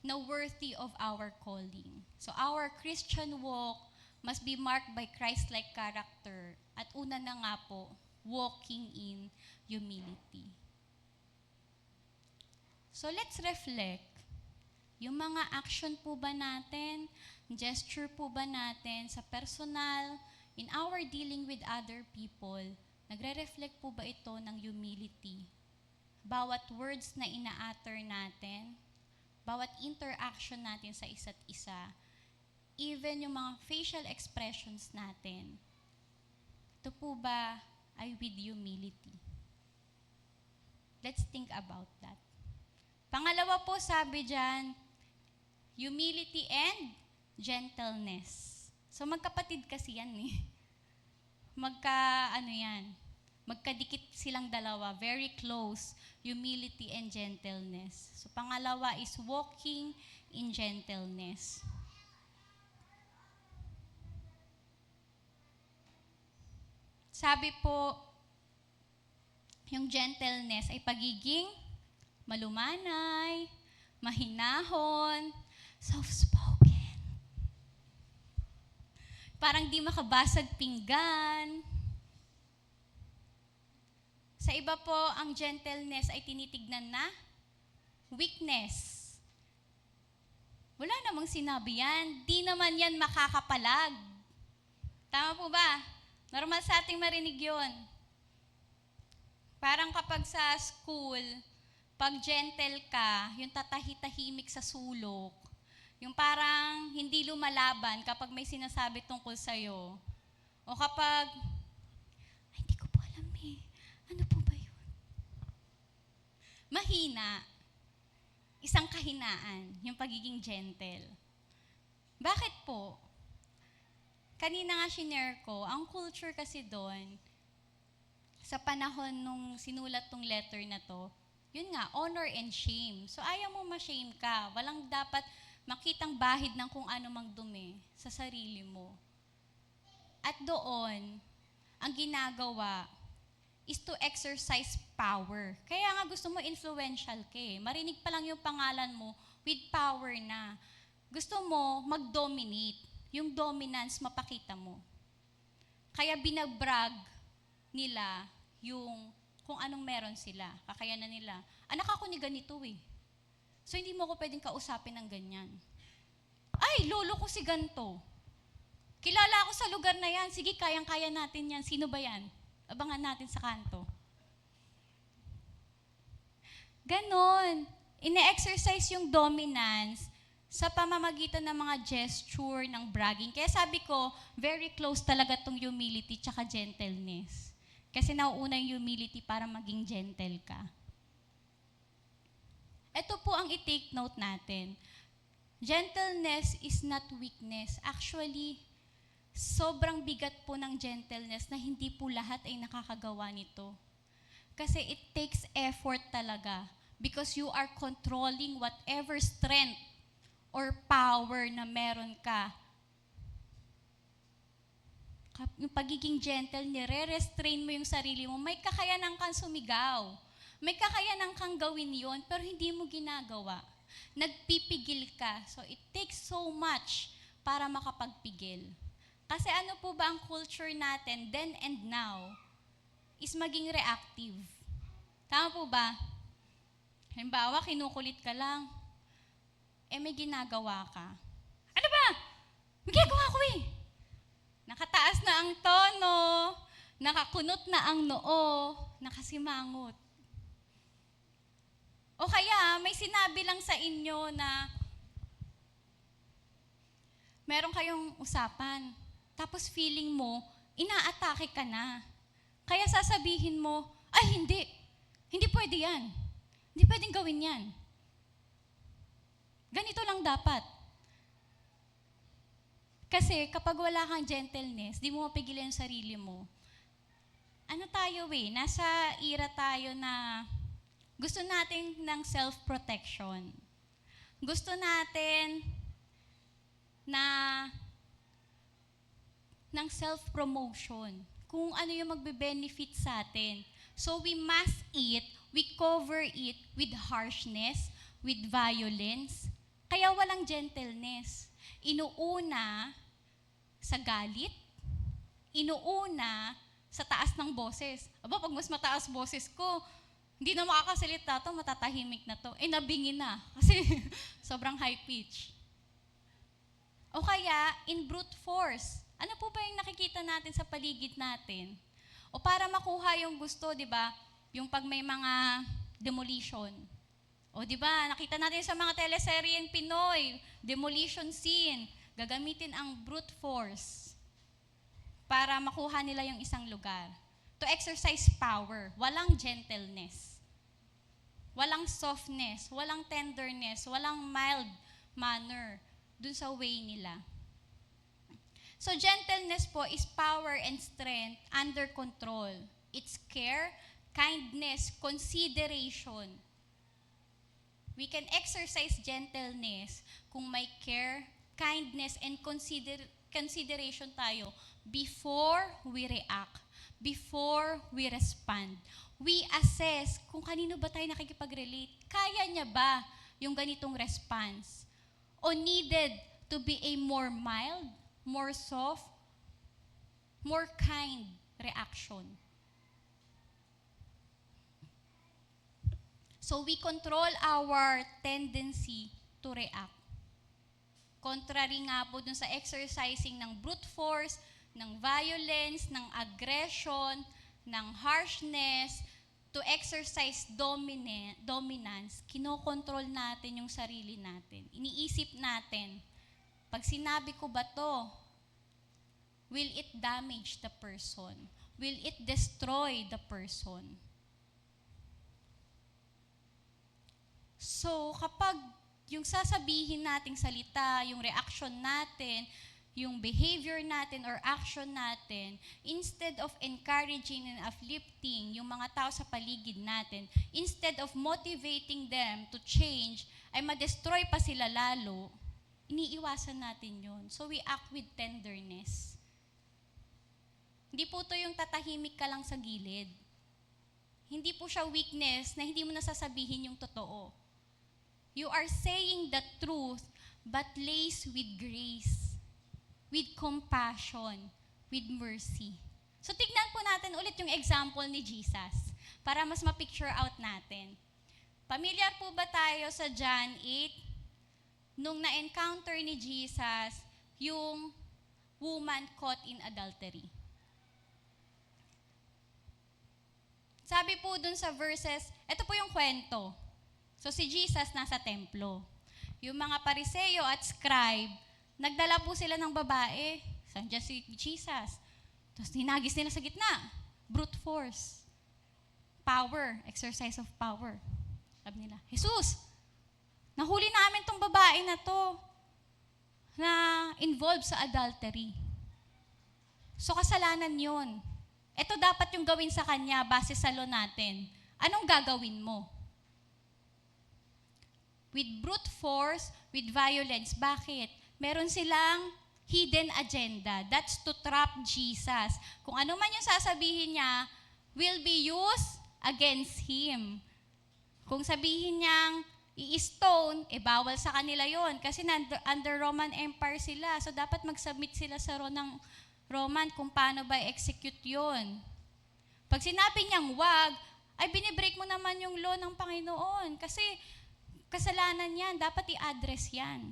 na worthy of our calling. So our Christian walk must be marked by Christ-like character. At una na nga po, walking in humility. So let's reflect. Yung mga action po ba natin, gesture po ba natin sa personal, in our dealing with other people, nagre-reflect po ba ito ng humility? Bawat words na ina-utter natin, bawat interaction natin sa isa't isa, even yung mga facial expressions natin, ito po ba ay with humility? Let's think about that. Pangalawa po, sabi dyan, humility and gentleness. So magkapatid kasi yan eh. Magkadikit silang dalawa, very close, humility and gentleness. So pangalawa is walking in gentleness. Sabi po, yung gentleness ay pagiging malumanay, mahinahon, soft-spoken. Parang di makabasag pinggan. Sa iba po, ang gentleness ay tinitignan na weakness. Wala namang sinabi yan. Di naman yan makakapalag. Tama po ba? Normal sa ating marinig yun. Parang kapag sa school, pag gentle ka, yung tatahi-tahimik sa sulok, yung parang hindi lumalaban kapag may sinasabi tungkol sa'yo. O kapag, ay, hindi ko po alam eh. Ano po ba yun? Mahina. Isang kahinaan, yung pagiging gentle. Bakit po? Kanina nga shinare ko, ang culture kasi doon, sa panahon nung sinulat tong letter na to, yun nga, honor and shame. So ayaw mo ma-shame ka. Walang dapat makitang bahid ng kung ano mang dumi sa sarili mo. At doon, ang ginagawa is to exercise power. Kaya nga gusto mo influential ka eh. Marinig pa lang yung pangalan mo, with power na. Gusto mo mag-dominate. Yung dominance, mapakita mo. Kaya binabrag nila yung kung anong meron sila. Kakayanan nila. Anak ako ni ganito eh. So hindi mo ko pwedeng kausapin ng ganyan. Ay, lolo ko si ganto. Kilala ako sa lugar na yan. Sige, kayang-kaya natin yan. Sino ba yan? Abangan natin sa kanto. Ganon. Ine-exercise yung dominance sa pamamagitan ng mga gesture, ng bragging. Kaya sabi ko, very close talaga tong humility tsaka gentleness. Kasi nauuna yung humility para maging gentle ka. Ito po ang i-take note natin. Gentleness is not weakness. Actually, sobrang bigat po ng gentleness na hindi po lahat ay nakakagawa nito. Kasi it takes effort talaga because you are controlling whatever strength or power na meron ka. Yung pagiging gentle, nire-restrain mo yung sarili mo. May kakayanan kang sumigaw. May kakayanan kang gawin yon, pero hindi mo ginagawa. Nagpipigil ka. So it takes so much para makapagpigil. Kasi ano po ba ang culture natin, then and now, is maging reactive. Tama po ba? Halimbawa, kinukulit ka lang. May ginagawa ka. Ano ba? May ginagawa ko eh. Nakataas na ang tono, nakakunot na ang noo, nakasimangot. O kaya, may sinabi lang sa inyo na meron kayong usapan, tapos feeling mo, inaatake ka na. Kaya sasabihin mo, ay hindi pwede yan. Hindi pwedeng gawin yan. Ganito lang dapat. Kasi kapag wala kang gentleness, di mo mapigilan yung sarili mo. Ano tayo nasa era tayo na gusto natin ng self-protection. Gusto natin ng self-promotion. Kung ano yung magbe-benefit sa atin. So we mask it, we cover it with harshness, with violence. Kaya walang gentleness. Inuuna sa galit, inuuna sa taas ng boses. Aba, pag mas mataas boses ko, hindi na makakasalita to, matatahimik na to. Nabingi na kasi sobrang high pitch. O kaya, in brute force. Ano po ba yung nakikita natin sa paligid natin? O para makuha yung gusto, di ba? Yung pag may mga demolition. O di ba, nakita natin sa mga teleseryeng Pinoy, demolition scene, gagamitin ang brute force para makuha nila yung isang lugar. To exercise power, walang gentleness. Walang softness, walang tenderness, walang mild manner dun sa way nila. So gentleness po is power and strength under control. It's care, kindness, consideration. We can exercise gentleness kung may care, kindness, and consideration tayo before we react, before we respond. We assess kung kanino ba tayo nakikipag-relate. Kaya niya ba yung ganitong response? O needed to be a more mild, more soft, more kind reaction? So we control our tendency to react. Contrary nga po dun sa exercising ng brute force, ng violence, ng aggression, ng harshness, to exercise dominance, kinokontrol natin yung sarili natin. Iniisip natin, pag sinabi ko ba to, will it damage the person? Will it destroy the person? So, kapag yung sasabihin nating salita, yung reaction natin, yung behavior natin or action natin, instead of encouraging and uplifting yung mga tao sa paligid natin, instead of motivating them to change, ay ma-destroy pa sila lalo, iniiwasan natin yun. So we act with tenderness. Hindi po to yung tatahimik ka lang sa gilid. Hindi po siya weakness na hindi mo nasasabihin yung totoo. You are saying the truth, but laced with grace, with compassion, with mercy. So tignan po natin ulit yung example ni Jesus para mas ma-picture out natin. Pamilyar po ba tayo sa John 8? Nung na-encounter ni Jesus yung woman caught in adultery. Sabi po dun sa verses, ito po yung kwento. So si Jesus nasa templo. Yung mga Pariseo at scribe, nagdala po sila ng babae. Sandiyan si Jesus. Tapos hinagis nila sa gitna. Brute force. Power. Exercise of power. Sabi nila, Jesus, nahuli namin tong babae na to na involved sa adultery. So kasalanan yun. Ito dapat yung gawin sa kanya base sa law natin. Anong gagawin mo? With brute force, with violence. Bakit? Meron silang hidden agenda. That's to trap Jesus. Kung ano man yung sasabihin niya, will be used against Him. Kung sabihin niyang i-stone, bawal sa kanila yon kasi under Roman Empire sila. So dapat mag-submit sila sa law ng Roman kung paano ba execute yon. Pag sinabi niyang wag, ay binibreak mo naman yung law ng Panginoon kasi kasalanan yan, dapat i-address yan.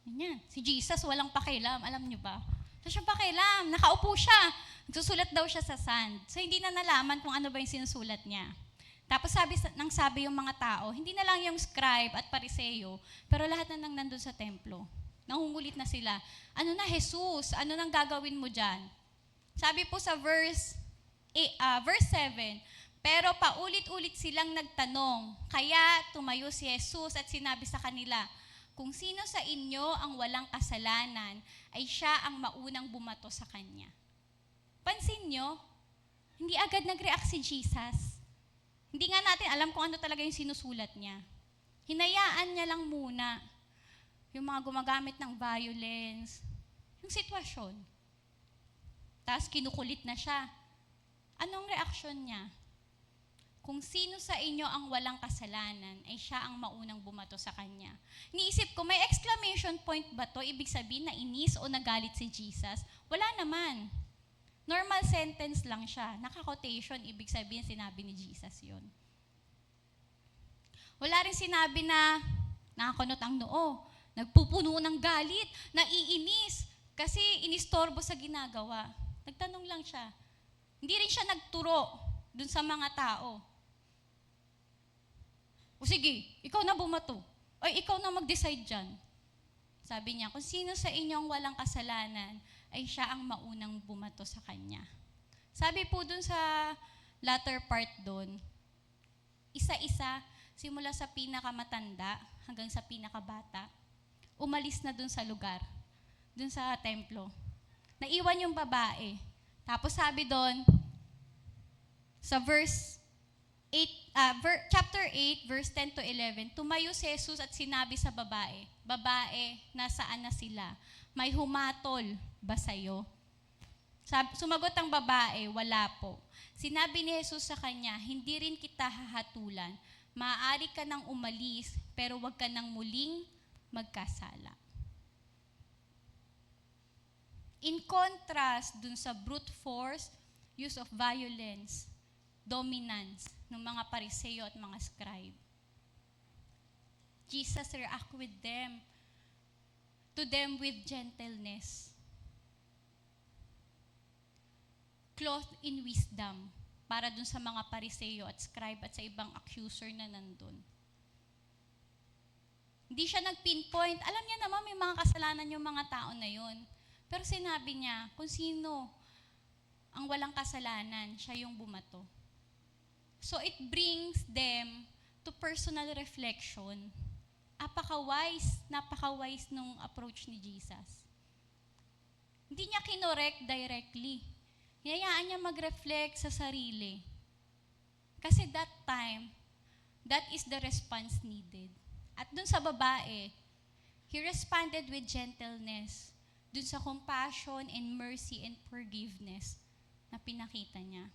Yan. Si Jesus, walang pakialam. Alam niyo ba? So siya pakialam. Nakaupo siya. Nagsusulat daw siya sa sand. So hindi na nalaman kung ano ba yung sinusulat niya. Tapos sabi yung mga tao, hindi na lang yung scribe at pariseo, pero lahat na nang nandun sa templo. Nangungulit na sila. Ano na, Jesus? Ano nang gagawin mo dyan? Sabi po sa verse 7, pero paulit-ulit silang nagtanong, kaya tumayo si Jesus at sinabi sa kanila, kung sino sa inyo ang walang kasalanan, ay siya ang maunang bumato sa kanya. Pansin nyo, hindi agad nag-react si Jesus. Hindi nga natin alam kung ano talaga yung sinusulat niya. Hinayaan niya lang muna yung mga gumagamit ng violence, yung sitwasyon. Tapos kinukulit na siya. Anong reaksyon niya? Kung sino sa inyo ang walang kasalanan, ay siya ang maunang bumato sa kanya. Niisip ko, may exclamation point ba to? Ibig sabihin na inis o nagalit si Jesus? Wala naman. Normal sentence lang siya. Naka-quotation, ibig sabihin sinabi ni Jesus yon. Wala rin sinabi na nakakunot ang noo, nagpupuno ng galit, naiinis, kasi inistorbo sa ginagawa. Nagtanong lang siya. Hindi rin siya nagturo dun sa mga tao. O sige, ikaw na bumato. O ikaw na mag-decide dyan. Sabi niya, kung sino sa inyong walang kasalanan, ay siya ang maunang bumato sa kanya. Sabi po dun sa latter part dun, isa-isa, simula sa pinakamatanda hanggang sa pinakabata, umalis na dun sa lugar, dun sa templo. Naiwan yung babae. Tapos sabi dun, sa chapter 8, verse 10 to 11, tumayo si Jesus at sinabi sa babae, babae, nasaan na sila? May humatol ba sa'yo? Sumagot ang babae, wala po. Sinabi ni Jesus sa kanya, hindi rin kita hahatulan. Maaari ka nang umalis, pero wag ka nang muling magkasala. In contrast dun sa brute force, use of violence, dominance ng mga pariseo at mga scribe, Jesus react to them with gentleness, clothed in wisdom, para dun sa mga pariseo at scribe at sa ibang accuser na nandun. Hindi siya nag-pinpoint. Alam niya naman may mga kasalanan yung mga tao na yun. Pero sinabi niya, kung sino ang walang kasalanan, siya yung bumato. So it brings them to personal reflection. napaka-wise nung approach ni Jesus. Hindi niya kinorek directly. Hinayaan niya mag-reflect sa sarili. Kasi that time, that is the response needed. At dun sa babae, he responded with gentleness, dun sa compassion and mercy and forgiveness na pinakita niya.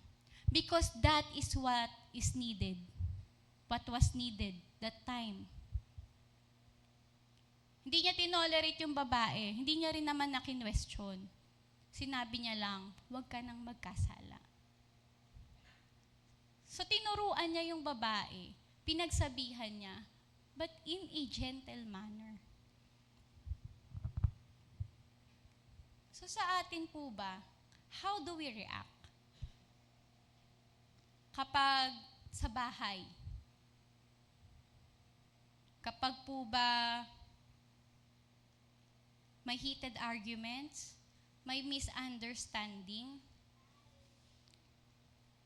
Because that is what is needed. What was needed that time. Hindi niya tinolerate yung babae. Hindi niya rin naman na-question. Sinabi niya lang, huwag ka nang magkasala. So tinuruan niya yung babae. Pinagsabihan niya, but in a gentle manner. So sa atin po ba, how do we react? Kapag sa bahay, kapag po ba may heated arguments, may misunderstanding,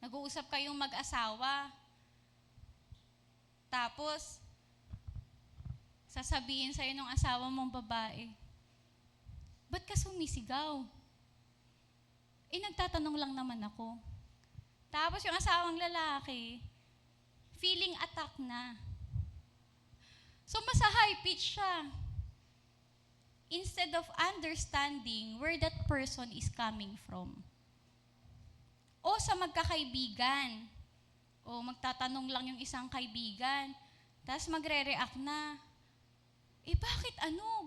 nag-uusap kayong mag-asawa, tapos sasabihin sa'yo ng asawa mong babae, ba't ka sumisigaw? Nagtatanong lang naman ako. Tapos yung asawang lalaki, feeling attack na. So mas high pitch siya. Instead of understanding where that person is coming from. O sa magkakaibigan. O magtatanong lang yung isang kaibigan. Tapos magre-react na. Bakit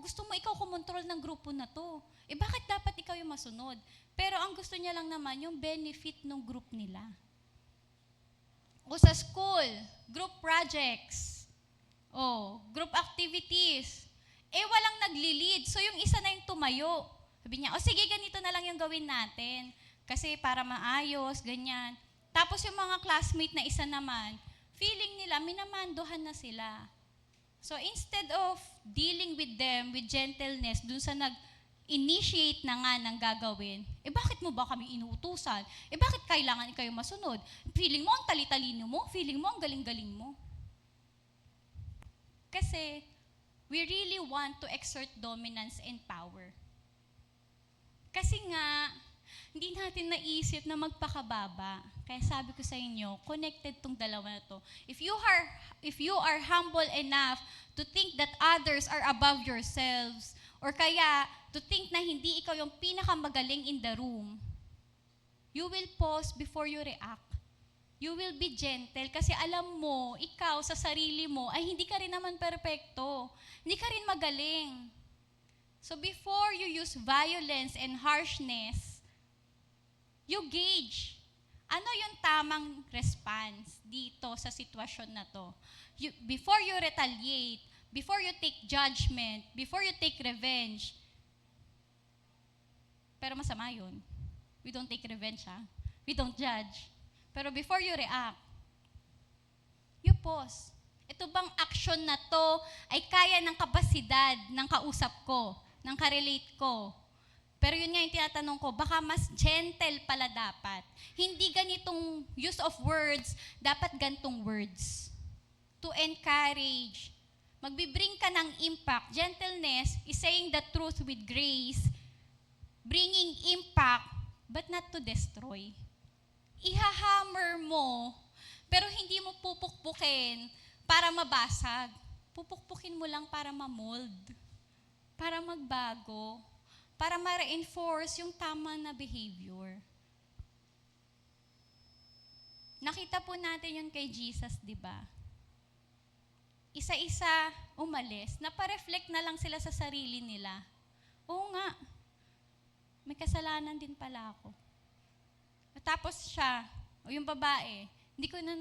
Gusto mo ikaw kumontrol ng grupo na to? Bakit dapat ikaw yung masunod? Pero ang gusto niya lang naman yung benefit ng group nila. O sa school, group projects. O, group activities. Walang nagli-lead. So yung isa na yung tumayo. Sabi niya, sige, ganito na lang yung gawin natin. Kasi para maayos, ganyan. Tapos yung mga classmate na isa naman, feeling nila, minamandohan na sila. So instead of dealing with them with gentleness, dun sa nag-initiate na nga ng gagawin, bakit mo ba kami inuutusan? Bakit kailangan kayo masunod? Feeling mo ang tali-talino mo? Feeling mo ang galing-galing mo? Kasi we really want to exert dominance and power. Kasi nga, hindi natin naisip na magpakababa. Kaya sabi ko sa inyo, connected tong dalawa na to. If you are humble enough to think that others are above yourselves, or kaya to think na hindi ikaw yung pinakamagaling in the room, you will pause before you react. You will be gentle kasi alam mo, ikaw sa sarili mo, ay hindi ka rin naman perpekto. Hindi ka rin magaling. So before you use violence and harshness, you gauge. Ano yung tamang response dito sa sitwasyon na to? Before you retaliate, before you take judgment, before you take revenge. Pero masama yun. We don't take revenge, ha? We don't judge. Pero before you react, you pause. Ito bang action na to ay kaya ng kapasidad ng kausap ko, ng karelate ko? Pero yun nga yung tinatanong ko, baka mas gentle pala dapat. Hindi ganitong use of words, dapat gantong words. To encourage. Magbibring ka ng impact. Gentleness is saying the truth with grace, bringing impact, but not to destroy. Ihahammer mo, pero hindi mo pupukpukin para mabasag. Pupukpukin mo lang para mamold, para magbago, para ma-reinforce yung tama na behavior. Nakita po natin yun kay Jesus, di ba? Isa-isa umalis, napareflect na lang sila sa sarili nila. Oo nga, may kasalanan din pala ako. Tapos siya, o yung babae, hindi ko na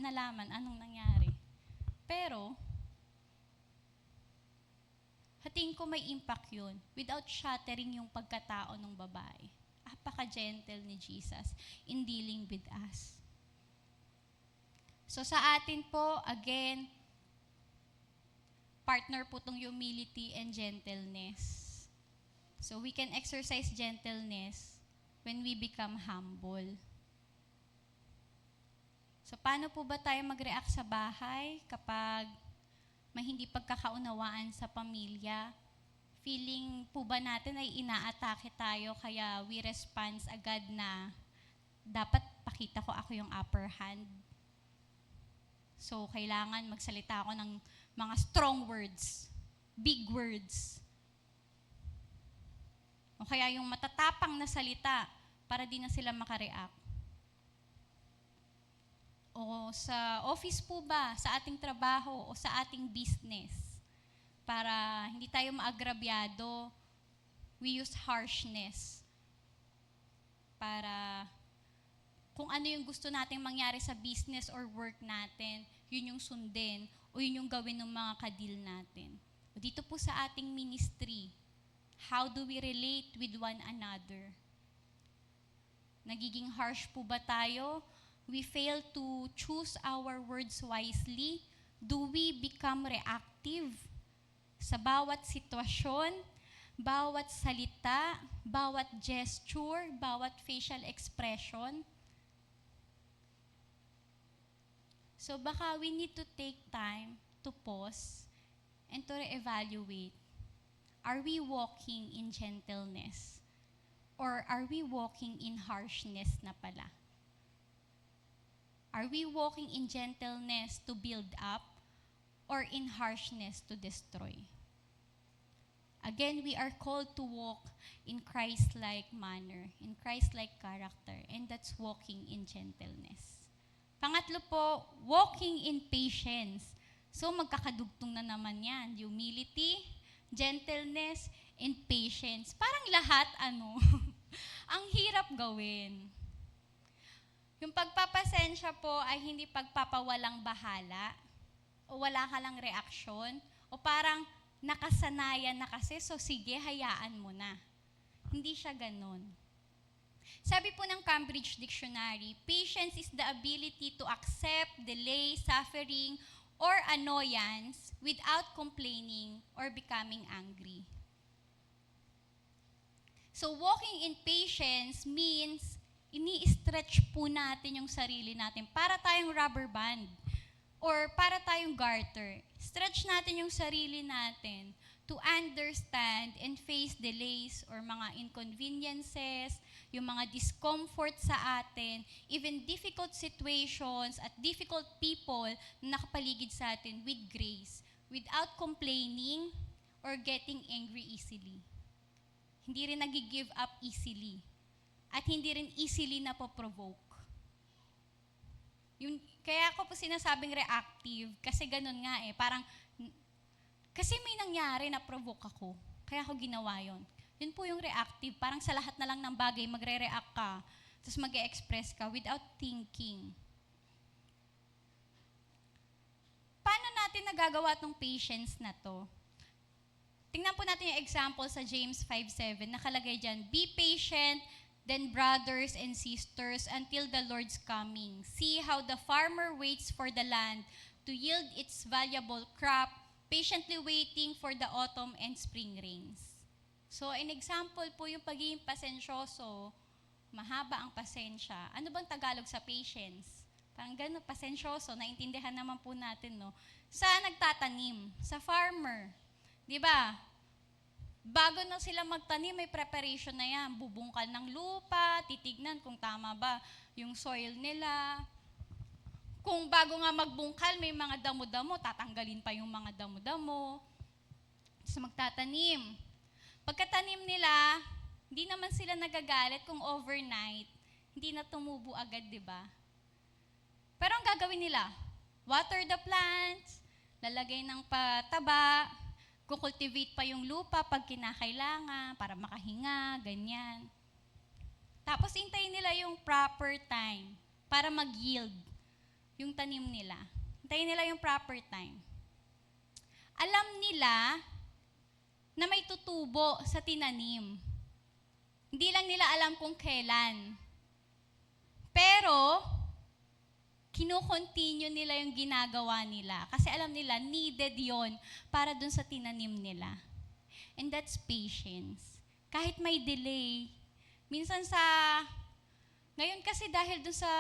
nalaman anong nangyari. Pero, hating ko may impact yun without shattering yung pagkatao ng babae. Apaka-gentle ni Jesus in dealing with us. So sa atin po, again, partner po tong humility and gentleness. So we can exercise gentleness when we become humble. So paano po ba tayo mag-react sa bahay kapag may hindi pagkakaunawaan sa pamilya. Feeling po ba natin ay inaatake tayo kaya we response agad na dapat pakita ko ako yung upper hand. So, kailangan magsalita ako ng mga strong words, big words. O kaya yung matatapang na salita para di na sila makareact. O sa office po ba, sa ating trabaho o sa ating business, para hindi tayo maagrabyado, we use harshness para kung ano yung gusto nating mangyari sa business or work natin, yun yung sundin o yun yung gawin ng mga kadil natin. O dito po sa ating ministry, how do we relate with one another? Nagiging harsh po ba tayo? We fail to choose our words wisely? Do we become reactive sa bawat sitwasyon, bawat salita, bawat gesture, bawat facial expression? So baka we need to take time to pause and to reevaluate. Are we walking in gentleness? Or are we walking in harshness na pala? Are we walking in gentleness to build up or in harshness to destroy? Again, we are called to walk in Christ-like manner, in Christ-like character, and that's walking in gentleness. Pangatlo po, walking in patience. So magkakadugtong na naman yan. Humility, gentleness, and patience. Parang lahat, ang hirap gawin. Yung pagpapasensya po ay hindi pagpapawalang bahala, o wala ka lang reaksyon, o parang nakasanayan na kasi, so sige, hayaan mo na. Hindi siya ganun. Sabi po ng Cambridge Dictionary, patience is the ability to accept, delay, suffering, or annoyance without complaining or becoming angry. So walking in patience means ini-stretch po natin yung sarili natin para tayong rubber band or para tayong garter. Stretch natin yung sarili natin to understand and face delays or mga inconveniences, yung mga discomfort sa atin, even difficult situations at difficult people na nakapaligid sa atin with grace, without complaining or getting angry easily. Hindi rin nag-give up easily. At hindi rin easily napoprovoke. Kaya ako po sinasabing reactive, kasi ganun nga parang, kasi may nangyari na provoke ako, kaya ako ginawa yon. Yun po yung reactive, parang sa lahat na lang ng bagay, magre-react ka, tapos mag-e-express ka without thinking. Paano natin nagagawa tong patience na to? Tingnan po natin yung example sa James 5:7, nakalagay dyan, be patient, then brothers and sisters, until the Lord's coming. See how the farmer waits for the land to yield its valuable crop, patiently waiting for the autumn and spring rains. So, an example po yung pagiging pasensyoso, mahaba ang pasensya. Ano bang Tagalog sa patience? Parang gano'n, pasensyoso, naintindihan naman po natin, no? Sa nagtatanim, sa farmer, di ba? Bago na sila magtanim, may preparation na yan. Bubungkal ng lupa, titignan kung tama ba yung soil nila. Kung bago nga magbungkal, may mga damo-damo, tatanggalin pa yung mga damo-damo. So magtatanim. Pagkatanim nila, hindi naman sila nagagalit kung overnight, hindi na tumubo agad, di ba? Pero ang gagawin nila, water the plants, lalagay ng pataba, kukultivate pa yung lupa pag kinakailangan para makahinga, ganyan. Tapos hintayin nila yung proper time para mag-yield yung tanim nila. Hintayin nila yung proper time. Alam nila na may tutubo sa tinanim. Hindi lang nila alam kung kailan. Pero, kino-continue nila yung ginagawa nila. Kasi alam nila, needed yon para dun sa tinanim nila. And that's patience. Kahit may delay, minsan ngayon kasi dahil dun sa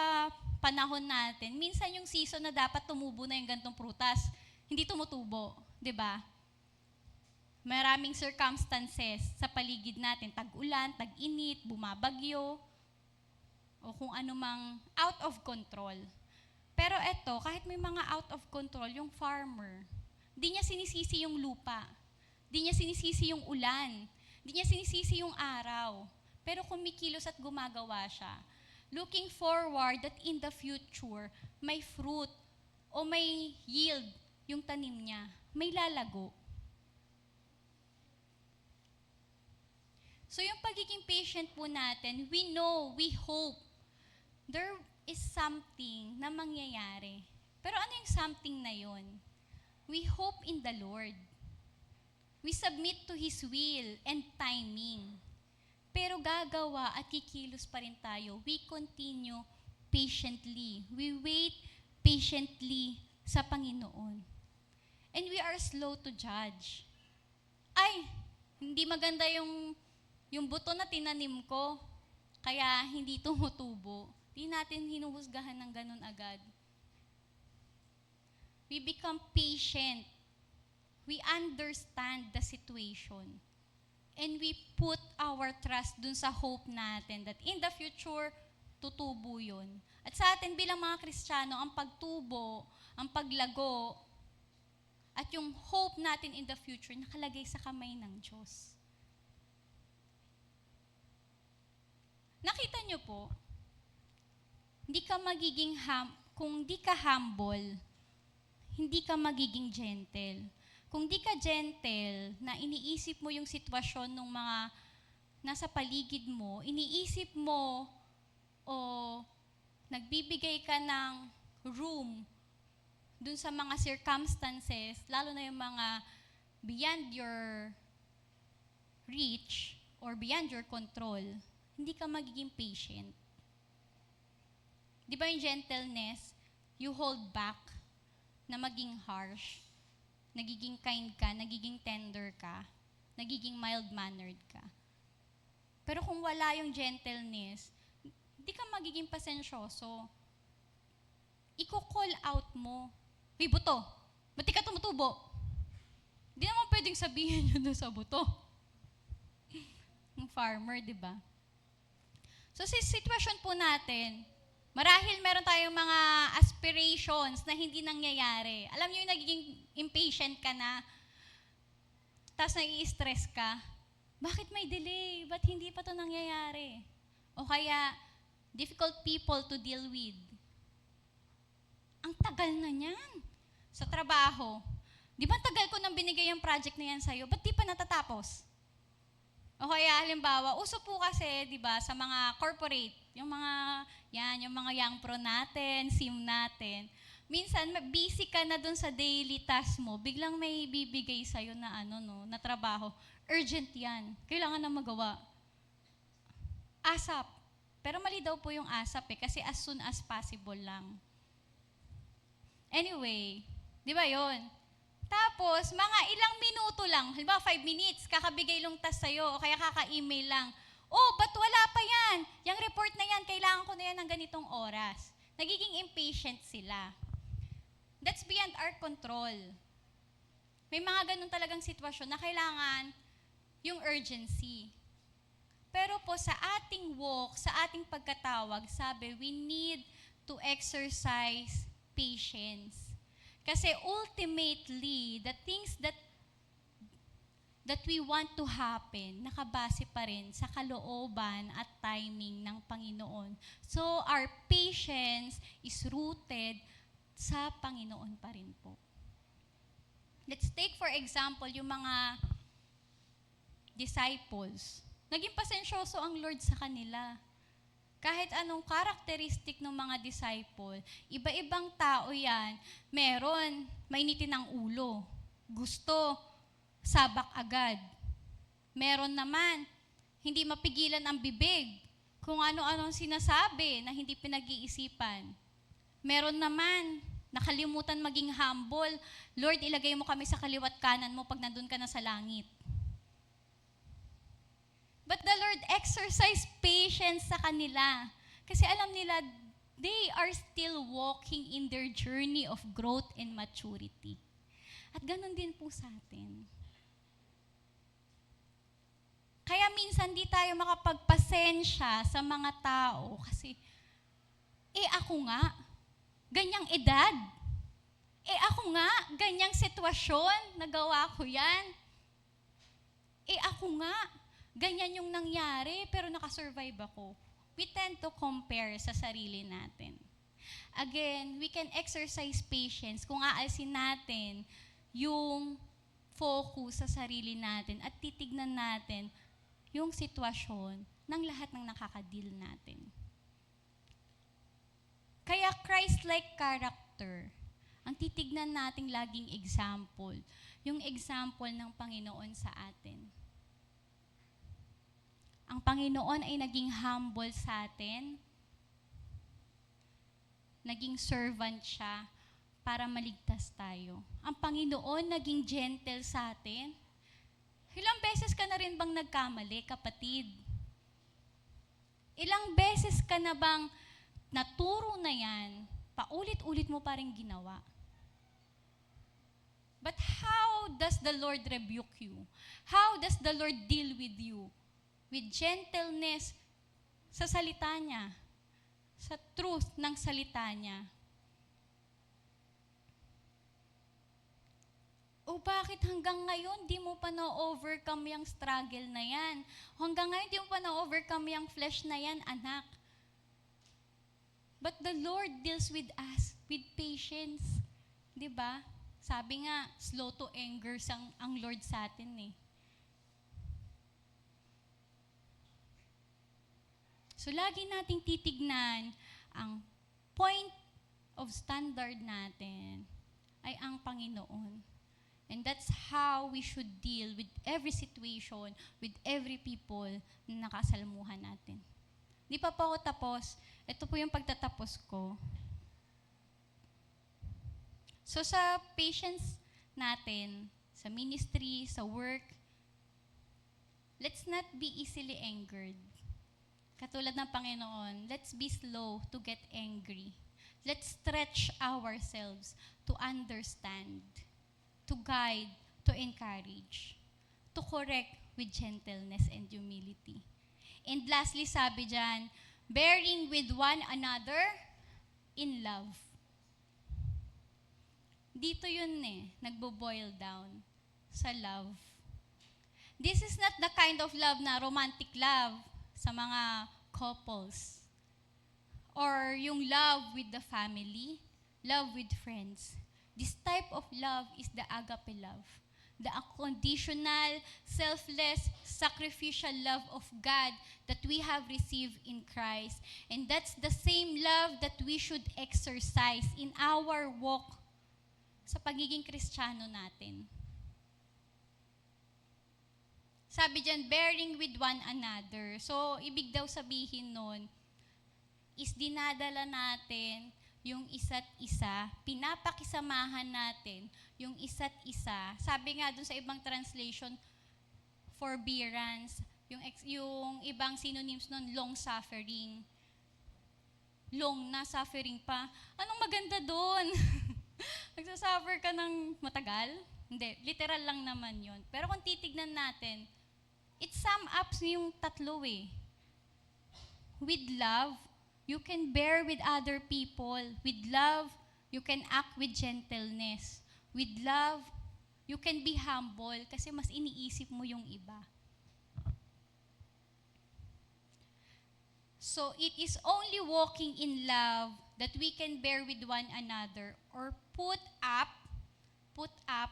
panahon natin, minsan yung season na dapat tumubo na yung gantong prutas, hindi tumutubo. 'di ba? Maraming circumstances sa paligid natin, tag-ulan, tag-init, bumabagyo, o kung ano mang out of control. Pero eto, kahit may mga out of control, yung farmer, di niya sinisisi yung lupa, di niya sinisisi yung ulan, di niya sinisisi yung araw, pero kumikilos at gumagawa siya. Looking forward that in the future, may fruit o may yield yung tanim niya, may lalago. So yung pagiging patient po natin, we know, we hope, there is something na mangyayari. Pero ano yung something na yon? We hope in the Lord. We submit to His will and timing. Pero gagawa at kikilos pa rin tayo. We continue patiently. We wait patiently sa Panginoon. And we are slow to judge. Ay, hindi maganda yung buto na tinanim ko, kaya hindi tumutubo. Di natin hinuhusgahan ng ganun agad. We become patient. We understand the situation. And we put our trust dun sa hope natin that in the future, tutubo yun. At sa atin bilang mga Kristiyano, ang pagtubo, ang paglago, at yung hope natin in the future, nakalagay sa kamay ng Diyos. Nakita niyo po, kung di ka humble, hindi ka magiging gentle. Kung di ka gentle, na iniisip mo yung sitwasyon ng mga nasa paligid mo, iniisip mo o nagbibigay ka ng room dun sa mga circumstances, lalo na yung mga beyond your reach or beyond your control, hindi ka magiging patient. Di ba yung gentleness, you hold back na maging harsh, nagiging kind ka, nagiging tender ka, nagiging mild-mannered ka. Pero kung wala yung gentleness, di ka magiging pasensyoso. Iko-call out mo, "Hey, buto, ba't di ka tumutubo?" Di naman pwedeng sabihin yun doon sa buto. Yung farmer, di ba? So sa sitwasyon po natin, marahil meron tayong mga aspirations na hindi nangyayari. Alam niyo yung nagiging impatient ka na, tapos nai-stress ka. Bakit may delay? Ba't hindi pa to nangyayari? O kaya, difficult people to deal with. Ang tagal na niyan. Sa trabaho, di ba tagal ko nang binigay yung project na yan sa'yo? Ba't di pa natatapos? O kaya, halimbawa, uso po kasi, di ba, sa mga corporate, yung mga young pro natin, sim natin, minsan, busy ka na dun sa daily task mo, biglang may bibigay sa'yo na na trabaho. Urgent yan. Kailangan na magawa. ASAP. Pero mali daw po yung ASAP kasi as soon as possible lang. Anyway, di ba yun? Tapos, mga ilang minuto lang, halimbawa 5 minutes, kakabigay lang task sa'yo o kaya kaka-email lang. Oh, ba't wala pa yan? Yung report na yan, kailangan ko na yan ng ganitong oras. Nagiging impatient sila. That's beyond our control. May mga ganun talagang sitwasyon na kailangan yung urgency. Pero po sa ating walk, sa ating pagkatawag, sabi, we need to exercise patience. Kasi ultimately, the things that we want to happen, nakabase pa rin sa kalooban at timing ng Panginoon. So, our patience is rooted sa Panginoon pa rin po. Let's take for example yung mga disciples. Naging pasensyoso ang Lord sa kanila. Kahit anong karakteristik ng mga disciple, iba-ibang tao yan, meron, mainitin ang ulo, gusto, sabak agad. Meron naman, hindi mapigilan ang bibig, kung ano-anong sinasabi na hindi pinag-iisipan. Meron naman, nakalimutan maging humble, Lord, ilagay mo kami sa kaliwat kanan mo pag nandun ka na sa langit. But the Lord exercised patience sa kanila. Kasi alam nila, they are still walking in their journey of growth and maturity. At ganun din po sa atin. Kaya minsan di tayo makapagpasensya sa mga tao kasi, ako nga, ganyang edad. Ako nga, ganyang sitwasyon, nagawa ko yan. Ako nga, ganyan yung nangyari, pero nakasurvive ako. We tend to compare sa sarili natin. Again, we can exercise patience kung aalsin natin yung focus sa sarili natin at titignan natin yung sitwasyon ng lahat ng nakakadil natin. Kaya Christ-like character, ang titignan nating laging example, yung example ng Panginoon sa atin. Ang Panginoon ay naging humble sa atin, naging servant siya para maligtas tayo. Ang Panginoon naging gentle sa atin. Ilang beses ka na rin bang nagkamali, kapatid? Ilang beses ka na bang naturo na yan, paulit-ulit mo pa rin ginawa? But how does the Lord rebuke you? How does the Lord deal with you? With gentleness sa salita niya, sa truth ng salita niya. O bakit hanggang ngayon di mo pa na-overcome yung struggle na yan? Hanggang ngayon di mo pa na-overcome yung flesh na yan, anak? But the Lord deals with us with patience. Di ba? Sabi nga, slow to anger ang Lord sa atin eh. So lagi nating titignan ang point of standard natin ay ang Panginoon. And that's how we should deal with every situation, with every people na nakasalmuhan natin. Di pa po ako tapos. Ito po yung pagtatapos ko. So sa patience natin, sa ministry, sa work, let's not be easily angered. Katulad ng Panginoon, let's be slow to get angry. Let's stretch ourselves to understand, to guide, to encourage, to correct with gentleness and humility. And lastly, sabi dyan, bearing with one another in love. Dito yun nagbo-boil down sa love. This is not the kind of love na romantic love sa mga couples. Or yung love with the family, love with friends. This type of love is the agape love. The unconditional, selfless, sacrificial love of God that we have received in Christ. And that's the same love that we should exercise in our walk sa pagiging Kristiyano natin. Sabi dyan, bearing with one another. So, ibig daw sabihin nun, is dinadala natin yung isa't isa, pinapakisamahan natin yung isa't isa. Sabi nga dun sa ibang translation, forbearance, yung ibang synonyms nun, long-suffering. Long na suffering pa. Anong maganda dun? Nagsasuffer ka ng matagal? Hindi, literal lang naman yun. Pero kung titignan natin, it sum up yung tatlo eh. With love, you can bear with other people. With love, you can act with gentleness. With love, you can be humble kasi mas iniisip mo yung iba. So, it is only walking in love that we can bear with one another or put up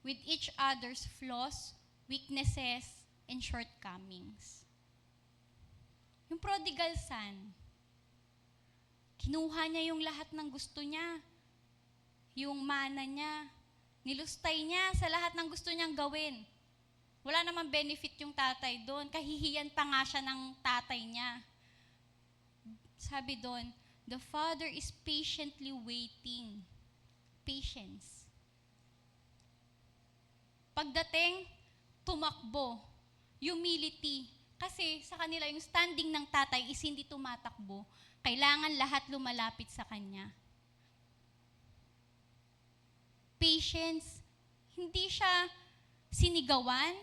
with each other's flaws, weaknesses, and shortcomings. Yung prodigal son, kinuha niya yung lahat ng gusto niya. Yung mana niya, nilustay niya sa lahat ng gusto niyang gawin. Wala namang benefit yung tatay doon. Kahihiyan pa nga siya ng tatay niya. Sabi doon, the father is patiently waiting. Patience. Pagdating, tumakbo. Humility. Kasi sa kanila, yung standing ng tatay is hindi tumatakbo. Kailangan lahat lumalapit sa kanya. patience, hindi siya sinigawan,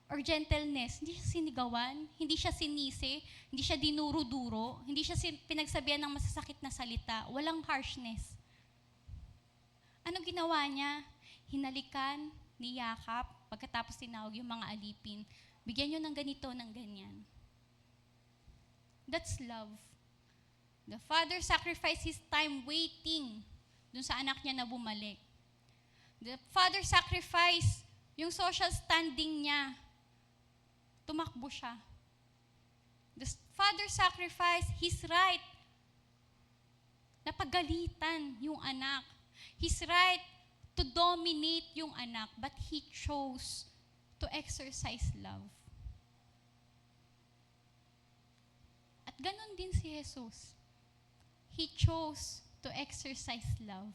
or gentleness, hindi siya sinigawan, hindi siya sinisi, hindi siya dinuro-duro, hindi siya pinagsabihan ng masasakit na salita, walang harshness. Anong ginawa niya? Hinalikan, niyakap, pagkatapos tinawag yung mga alipin, bigyan nyo ng ganito, ng ganyan. That's love. The father sacrificed his time waiting dun sa anak niya na bumalik. The father sacrificed yung social standing niya. Tumakbo siya. The father sacrificed his right na pagalitan yung anak. His right to dominate yung anak, but he chose to exercise love. At ganon din si Jesus. He chose to exercise love.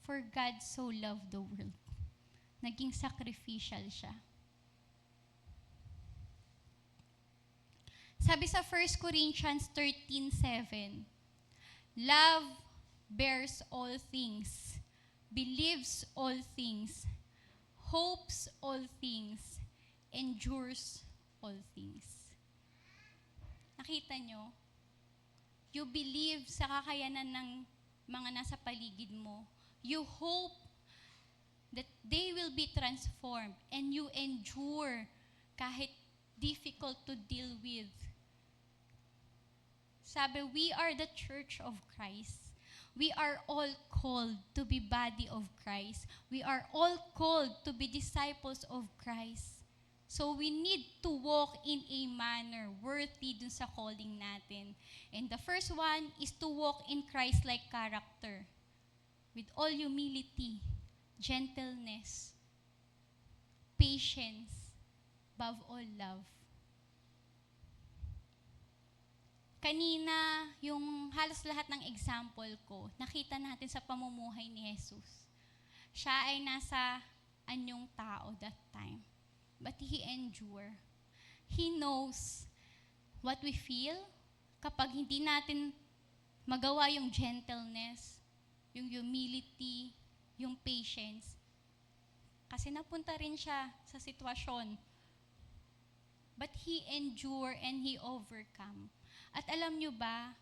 For God so loved the world. Naging sacrificial siya. Sabi sa 1 Corinthians 13:7, love bears all things, believes all things, hopes all things, endures all things. Nakita nyo? You believe sa kakayanan ng mga nasa paligid mo. You hope that they will be transformed, and you endure kahit difficult to deal with. Sabi, we are the church of Christ. We are all called to be body of Christ. We are all called to be disciples of Christ. So we need to walk in a manner worthy dun sa calling natin. And the first one is to walk in Christ-like character with all humility, gentleness, patience, above all love. Kanina, yung halos lahat ng example ko, nakita natin sa pamumuhay ni Jesus. Siya ay nasa anyong tao that time. But He endured. He knows what we feel kapag hindi natin magawa yung gentleness, yung humility, yung patience. Kasi napunta rin siya sa sitwasyon. But He endured and He overcome. At alam nyo ba,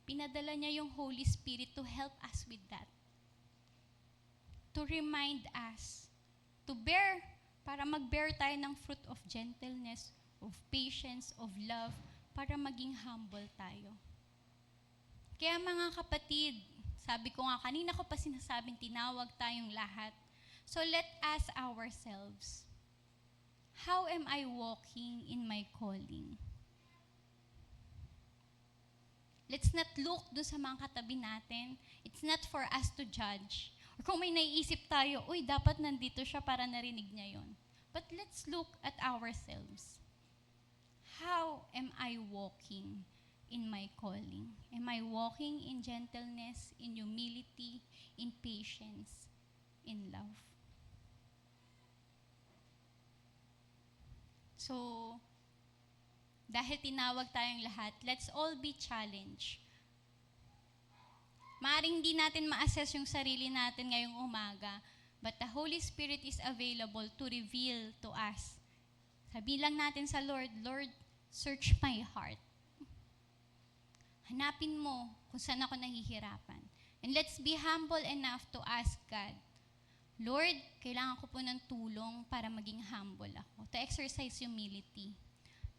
pinadala niya yung Holy Spirit to help us with that. To remind us, to bear, para mag-bear tayo ng fruit of gentleness, of patience, of love, para maging humble tayo. Kaya mga kapatid, sabi ko nga, kanina ko pa sinasabing tinawag tayong lahat. So let us ask ourselves, how am I walking in my calling? Let's not look doon sa mga katabi natin. It's not for us to judge. Or kung may naiisip tayo, uy, dapat nandito siya para narinig niya yon. But let's look at ourselves. How am I walking in my calling? Am I walking in gentleness, in humility, in patience, in love? So, dahil tinawag tayong lahat, let's all be challenged. Maaring hindi natin ma-assess yung sarili natin ngayong umaga, but the Holy Spirit is available to reveal to us. Sabihin lang natin sa Lord, Lord, search my heart. Hanapin mo kung saan ako nahihirapan. And let's be humble enough to ask God, Lord, kailangan ko po ng tulong para maging humble ako, to exercise humility.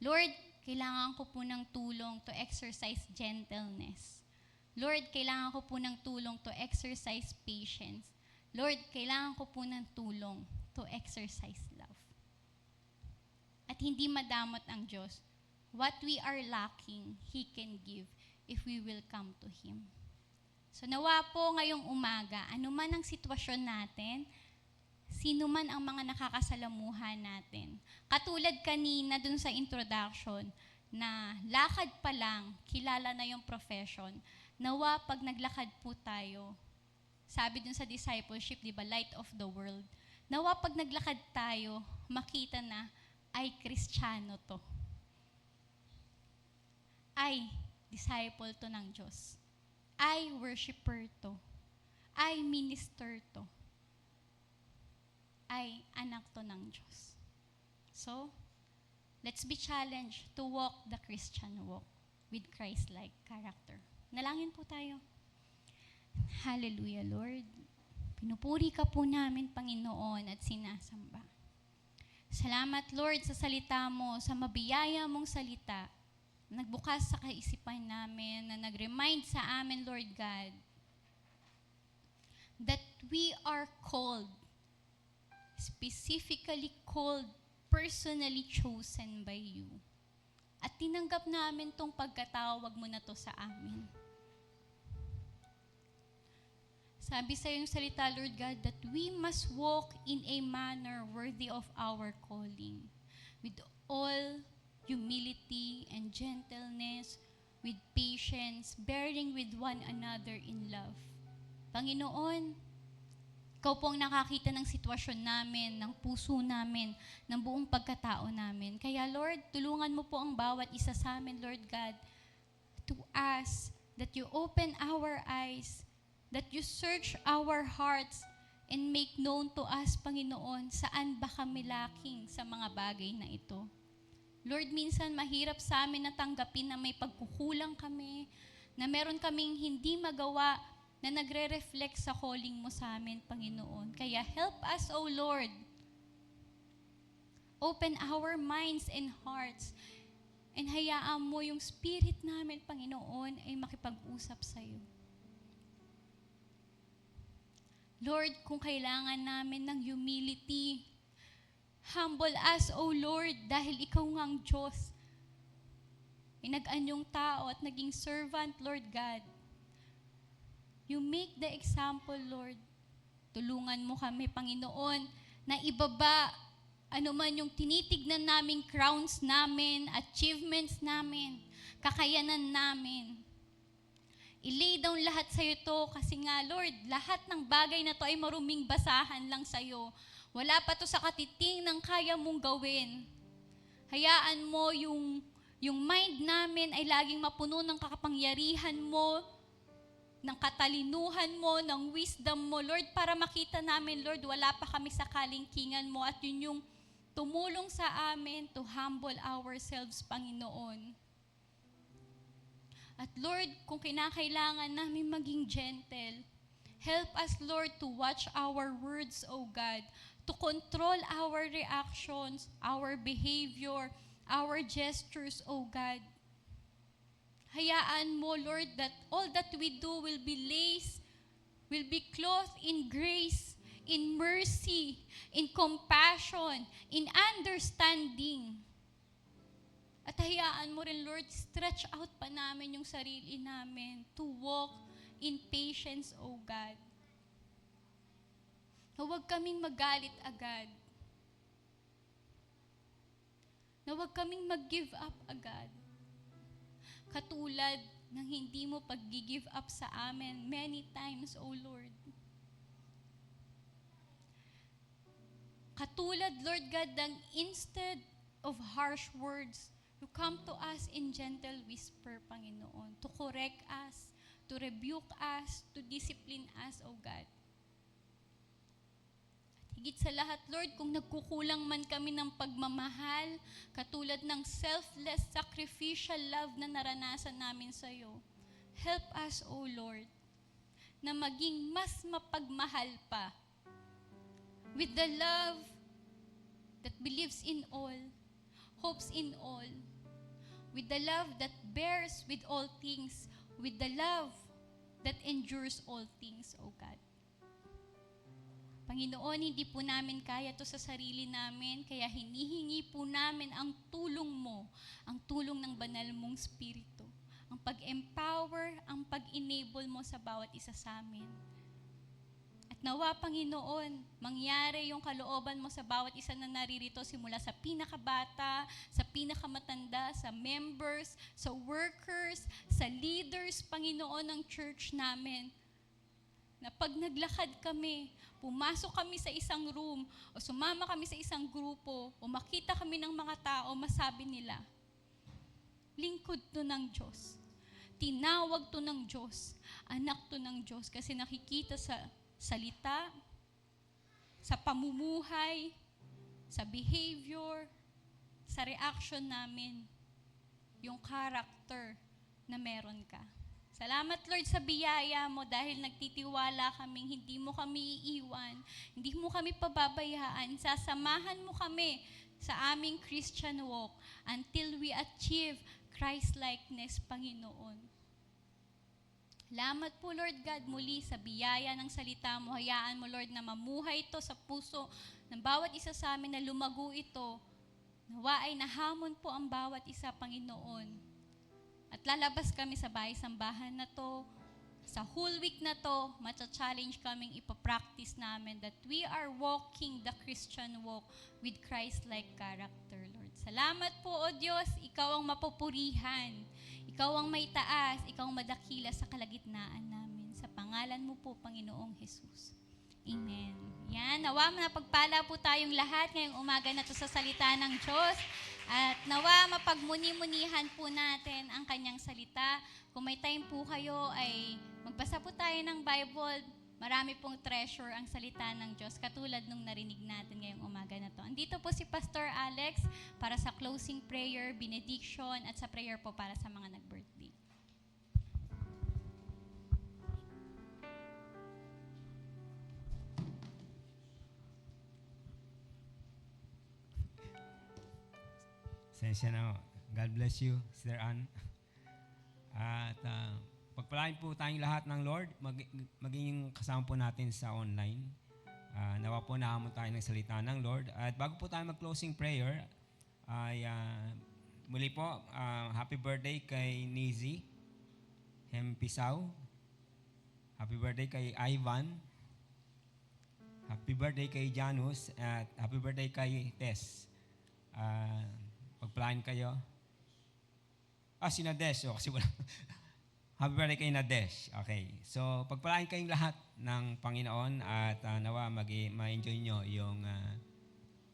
Lord, kailangan ko po ng tulong to exercise gentleness. Lord, kailangan ko po ng tulong to exercise patience. Lord, kailangan ko po ng tulong to exercise love. At hindi madamot ang Diyos. What we are lacking, He can give if we will come to Him. So nawa po ngayong umaga, ano man ang sitwasyon natin, sino man ang mga nakakasalamuhan natin. Katulad kanina dun sa introduction, na lakad pa lang, kilala na yung profession, nawa pag naglakad po tayo, sabi dun sa discipleship, di ba, light of the world, nawa pag naglakad tayo, makita na, ay, Kristiyano to. Ay, disciple to ng Diyos. ay worshiper to, ay minister to, ay anak to ng Diyos. So, let's be challenged to walk the Christian walk with Christ-like character. Nalangin po tayo. Hallelujah, Lord. Pinupuri ka po namin, Panginoon, at sinasamba. Salamat, Lord, sa salita mo, sa mabiyaya mong salita, nagbukas sa kaisipan namin, na nag-remind sa amin, Lord God, that we are called, specifically called, personally chosen by you. At tinanggap namin tong pagkatawag mo na to sa amin. Sabi sa iyong salita, Lord God, that we must walk in a manner worthy of our calling, with all humility and gentleness, with patience, bearing with one another in love. Panginoon, ikaw po ang nakakita ng sitwasyon namin, ng puso namin, ng buong pagkatao namin. Kaya Lord, tulungan mo po ang bawat isa sa amin, Lord God, to ask that you open our eyes, that you search our hearts, and make known to us, Panginoon, saan ba kami lacking sa mga bagay na ito. Lord, minsan mahirap sa amin na tanggapin na may pagkukulang kami, na meron kaming hindi magawa na nagre-reflect sa calling mo sa amin, Panginoon. Kaya help us, O Lord. Open our minds and hearts, and hayaan mo yung spirit namin, Panginoon, ay makipag-usap sa iyo. Lord, kung kailangan namin ng humility, humble us, O Lord, dahil ikaw nga ang Diyos. Pinag-anyong tao at naging servant, Lord God. You make the example, Lord. Tulungan mo kami, Panginoon, na ibaba anuman yung tinitignan naming crowns namin, achievements namin, kakayanan namin. I-lay down lahat sa iyo to kasi nga, Lord, lahat ng bagay na to ay maruming basahan lang sa iyo. Wala pa to sa katiting ng kaya mong gawin. Hayaan mo yung mind namin ay laging mapuno ng kakapangyarihan mo, ng katalinuhan mo, ng wisdom mo, Lord, para makita namin, Lord, wala pa kami sa kalingkingan mo at yun yung tumulong sa amin to humble ourselves, Panginoon. At Lord, kung kinakailangan namin maging gentle, help us, Lord, to watch our words, O God, to control our reactions, our behavior, our gestures, O God. Hayaan mo, Lord, that all that we do will be clothed in grace, in mercy, in compassion, in understanding. At hayaan mo rin, Lord, stretch out pa namin yung sarili namin to walk in patience, O God. Na huwag kaming magalit agad. Na huwag kaming mag-give up agad. Katulad ng hindi mo pag-give up sa amin many times, O Lord. Katulad, Lord God, ng instead of harsh words, you come to us in gentle whisper, Panginoon, to correct us, to rebuke us, to discipline us, O God. At higit sa lahat, Lord, kung nagkukulang man kami ng pagmamahal, katulad ng selfless, sacrificial love na naranasan namin sa iyo, help us, O Lord, na maging mas mapagmahal pa with the love that believes in all, hopes in all, with the love that bears with all things, with the love that endures all things, O God. Panginoon, hindi po namin kaya to sa sarili namin, kaya hinihingi po namin ang tulong mo, ang tulong ng banal mong Espiritu, ang pag-empower, ang pag-enable mo sa bawat isa sa amin. Nawa, Panginoon, mangyari yung kalooban mo sa bawat isa na naririto simula sa pinakabata, sa pinakamatanda, sa members, sa workers, sa leaders, Panginoon, ng church namin. Na pag naglakad kami, pumasok kami sa isang room, o sumama kami sa isang grupo, o makita kami ng mga tao, masabi nila, lingkod to ng Diyos. tinawag to ng Diyos. Anak to ng Diyos kasi nakikita sa salita, sa pamumuhay, sa behavior, sa reaction namin, yung character na meron ka. Salamat Lord sa biyaya mo dahil nagtitiwala kaming hindi mo kami iiwan, hindi mo kami pababayaan, sasamahan mo kami sa aming Christian walk until we achieve Christ-likeness, Panginoon. Salamat po, Lord God, muli sa biyaya ng salita mo. Hayaan mo, Lord, na mamuhay ito sa puso ng bawat isa sa amin, na lumago ito. Nawa ay nahamon po ang bawat isa, Panginoon. At lalabas kami sa bahay-sambahan na to. Sa whole week na to, matcha-challenge kaming ipapractice namin that we are walking the Christian walk with Christ-like character, Lord. Salamat po, O Diyos, Ikaw ang mapupurihan. Ikaw ang may taas, Ikaw ang madakila sa kalagitnaan namin. Sa pangalan mo po, Panginoong Jesus. Amen. Yan, nawa napagpala po tayong lahat ngayong umaga na to sa salita ng Diyos. At nawa mapagmuni-munihan po natin ang kanyang salita. Kung may time po kayo ay magbasa po tayo ng Bible. Marami pong treasure ang salita ng Diyos, katulad nung narinig natin ngayong umaga na to. Andito po si Pastor Alex para sa closing prayer, benediction, at sa prayer po para sa mga nag-birthday. Sensya na. God bless you, Sister Ann. At pagpalain po tayong lahat ng Lord, maging kasama po natin sa online. Nawa po nahamon tayo ng salita ng Lord. At bago po tayo mag-closing prayer, ay muli po, happy birthday kay Nizi Hempisaw. Happy birthday kay Ivan. Happy birthday kay Janus. At happy birthday kay Tess. Pagpalain kayo. Si Nadesh. Kasi wala. Happy birthday kay Nadesh. Okay. So, pagpalain kayong lahat ng Panginoon at nawa ma-enjoy nyo yung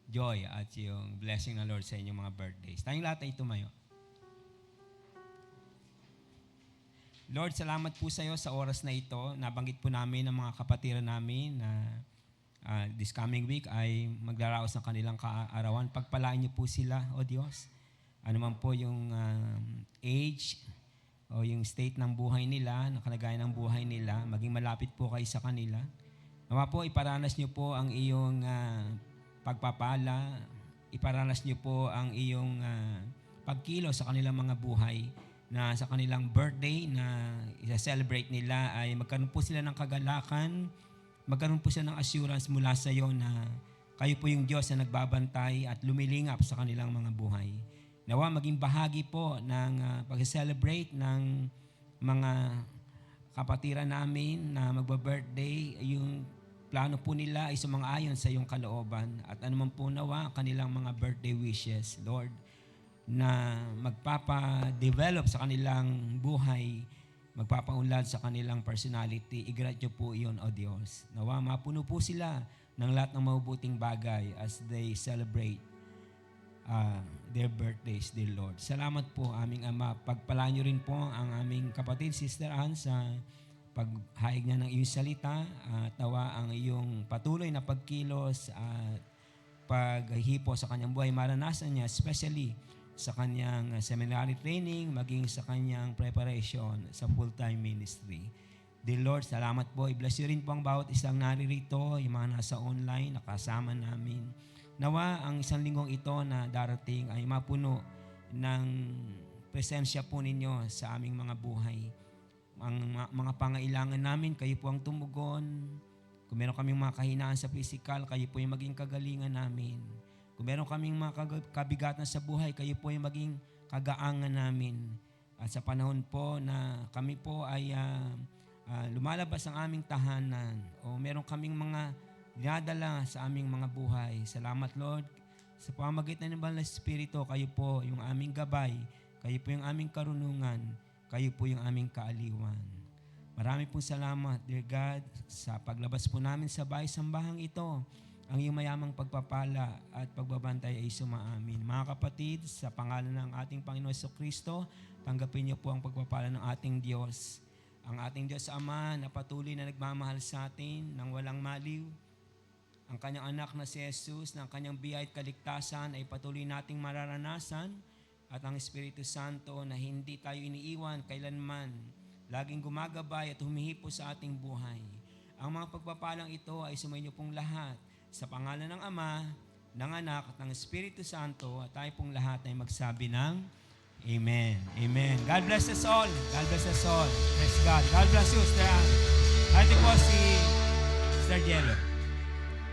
joy at yung blessing ng Lord sa inyong mga birthdays. Tayong lahat ay tumayo. Lord, salamat po sa iyo sa oras na ito. Nabanggit po namin ng mga kapatiran namin na this coming week ay maglaraos ng kanilang kaarawan. Pagpalain niyo po sila, O Diyos. Ano man po yung age o yung state ng buhay nila, ng kalagayan ng buhay nila, maging malapit po kayo sa kanila. Nawa po, iparanas niyo po ang iyong pagpapala, iparanas niyo po ang iyong pagkilo sa kanilang mga buhay, na sa kanilang birthday na isa-celebrate nila ay magkaroon po sila ng kagalakan, magkaroon po sila ng assurance mula sa iyo na kayo po yung Diyos na nagbabantay at lumilingap sa kanilang mga buhay. Nawa maging bahagi po ng pag-celebrate ng mga kapatiran namin na magba-birthday, yung plano po nila ay sumang-ayon sa iyong kalooban. At anuman po nawa kanilang mga birthday wishes, Lord, na magpapa-develop sa kanilang buhay, magpapaunlad sa kanilang personality, i-grant niyo po iyon, O Diyos. Nawa mapuno po sila ng lahat ng mabubuting bagay as they celebrate their birthdays, dear Lord. Salamat po, aming Ama. Pagpalaan niyo rin po ang aming kapatid, Sister Ann, sa paghayag niya ng iyong salita at nawa ang iyong patuloy na pagkilos at paghipo sa kanyang buhay. Maranasan niya, especially sa kanyang seminary training, maging sa kanyang preparation sa full-time ministry. Dear Lord, salamat po. I-bless niyo rin po ang bawat isang naririto, yung mga nasa online, nakasama namin. Nawa ang isang linggong ito na darating ay mapuno ng presensya po ninyo sa aming mga buhay. Ang mga pangailangan namin, kayo po ang tumugon. Kung meron kaming mga kahinaan sa physical, kayo po yung maging kagalingan namin. Kung meron kaming mga kabigatan sa buhay, kayo po yung maging kagaangan namin. At sa panahon po na kami po ay lumalabas ang aming tahanan o meron kaming mga dinadala sa aming mga buhay. Salamat, Lord. Sa pamamagitan ng Banal na Espiritu, kayo po yung aming gabay, kayo po yung aming karunungan, kayo po yung aming kaaliwan. Marami pong salamat, dear God, sa paglabas po namin sa bahay-sambahang ito. ang iyong mayamang pagpapala at pagbabantay ay sumaamin. Mga kapatid, sa pangalan ng ating Panginoon Jesucristo, tanggapin niyo po ang pagpapala ng ating Diyos. Ang ating Diyos Ama na patuloy na nagmamahal sa atin ng walang maliw. Ang kanyang anak na si Jesus, ng kanyang biyaya at kaligtasan ay patuloy nating mararanasan. At ang Espiritu Santo na hindi tayo iniiwan kailanman, laging gumagabay at humihipo sa ating buhay. Ang mga pagpapalang ito ay sumainyo pong lahat. Sa pangalan ng Ama, ng Anak, at ng Espiritu Santo, at tayo pong lahat ay magsabi ng Amen. Amen. God bless us all. God bless us all. Bless God. God bless you, Sister Ann. Ate po si Sister Jello.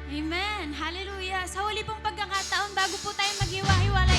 Amen. Hallelujah. Sa huli pong pagkakataon, bago po tayo maghiwa-hiwalay,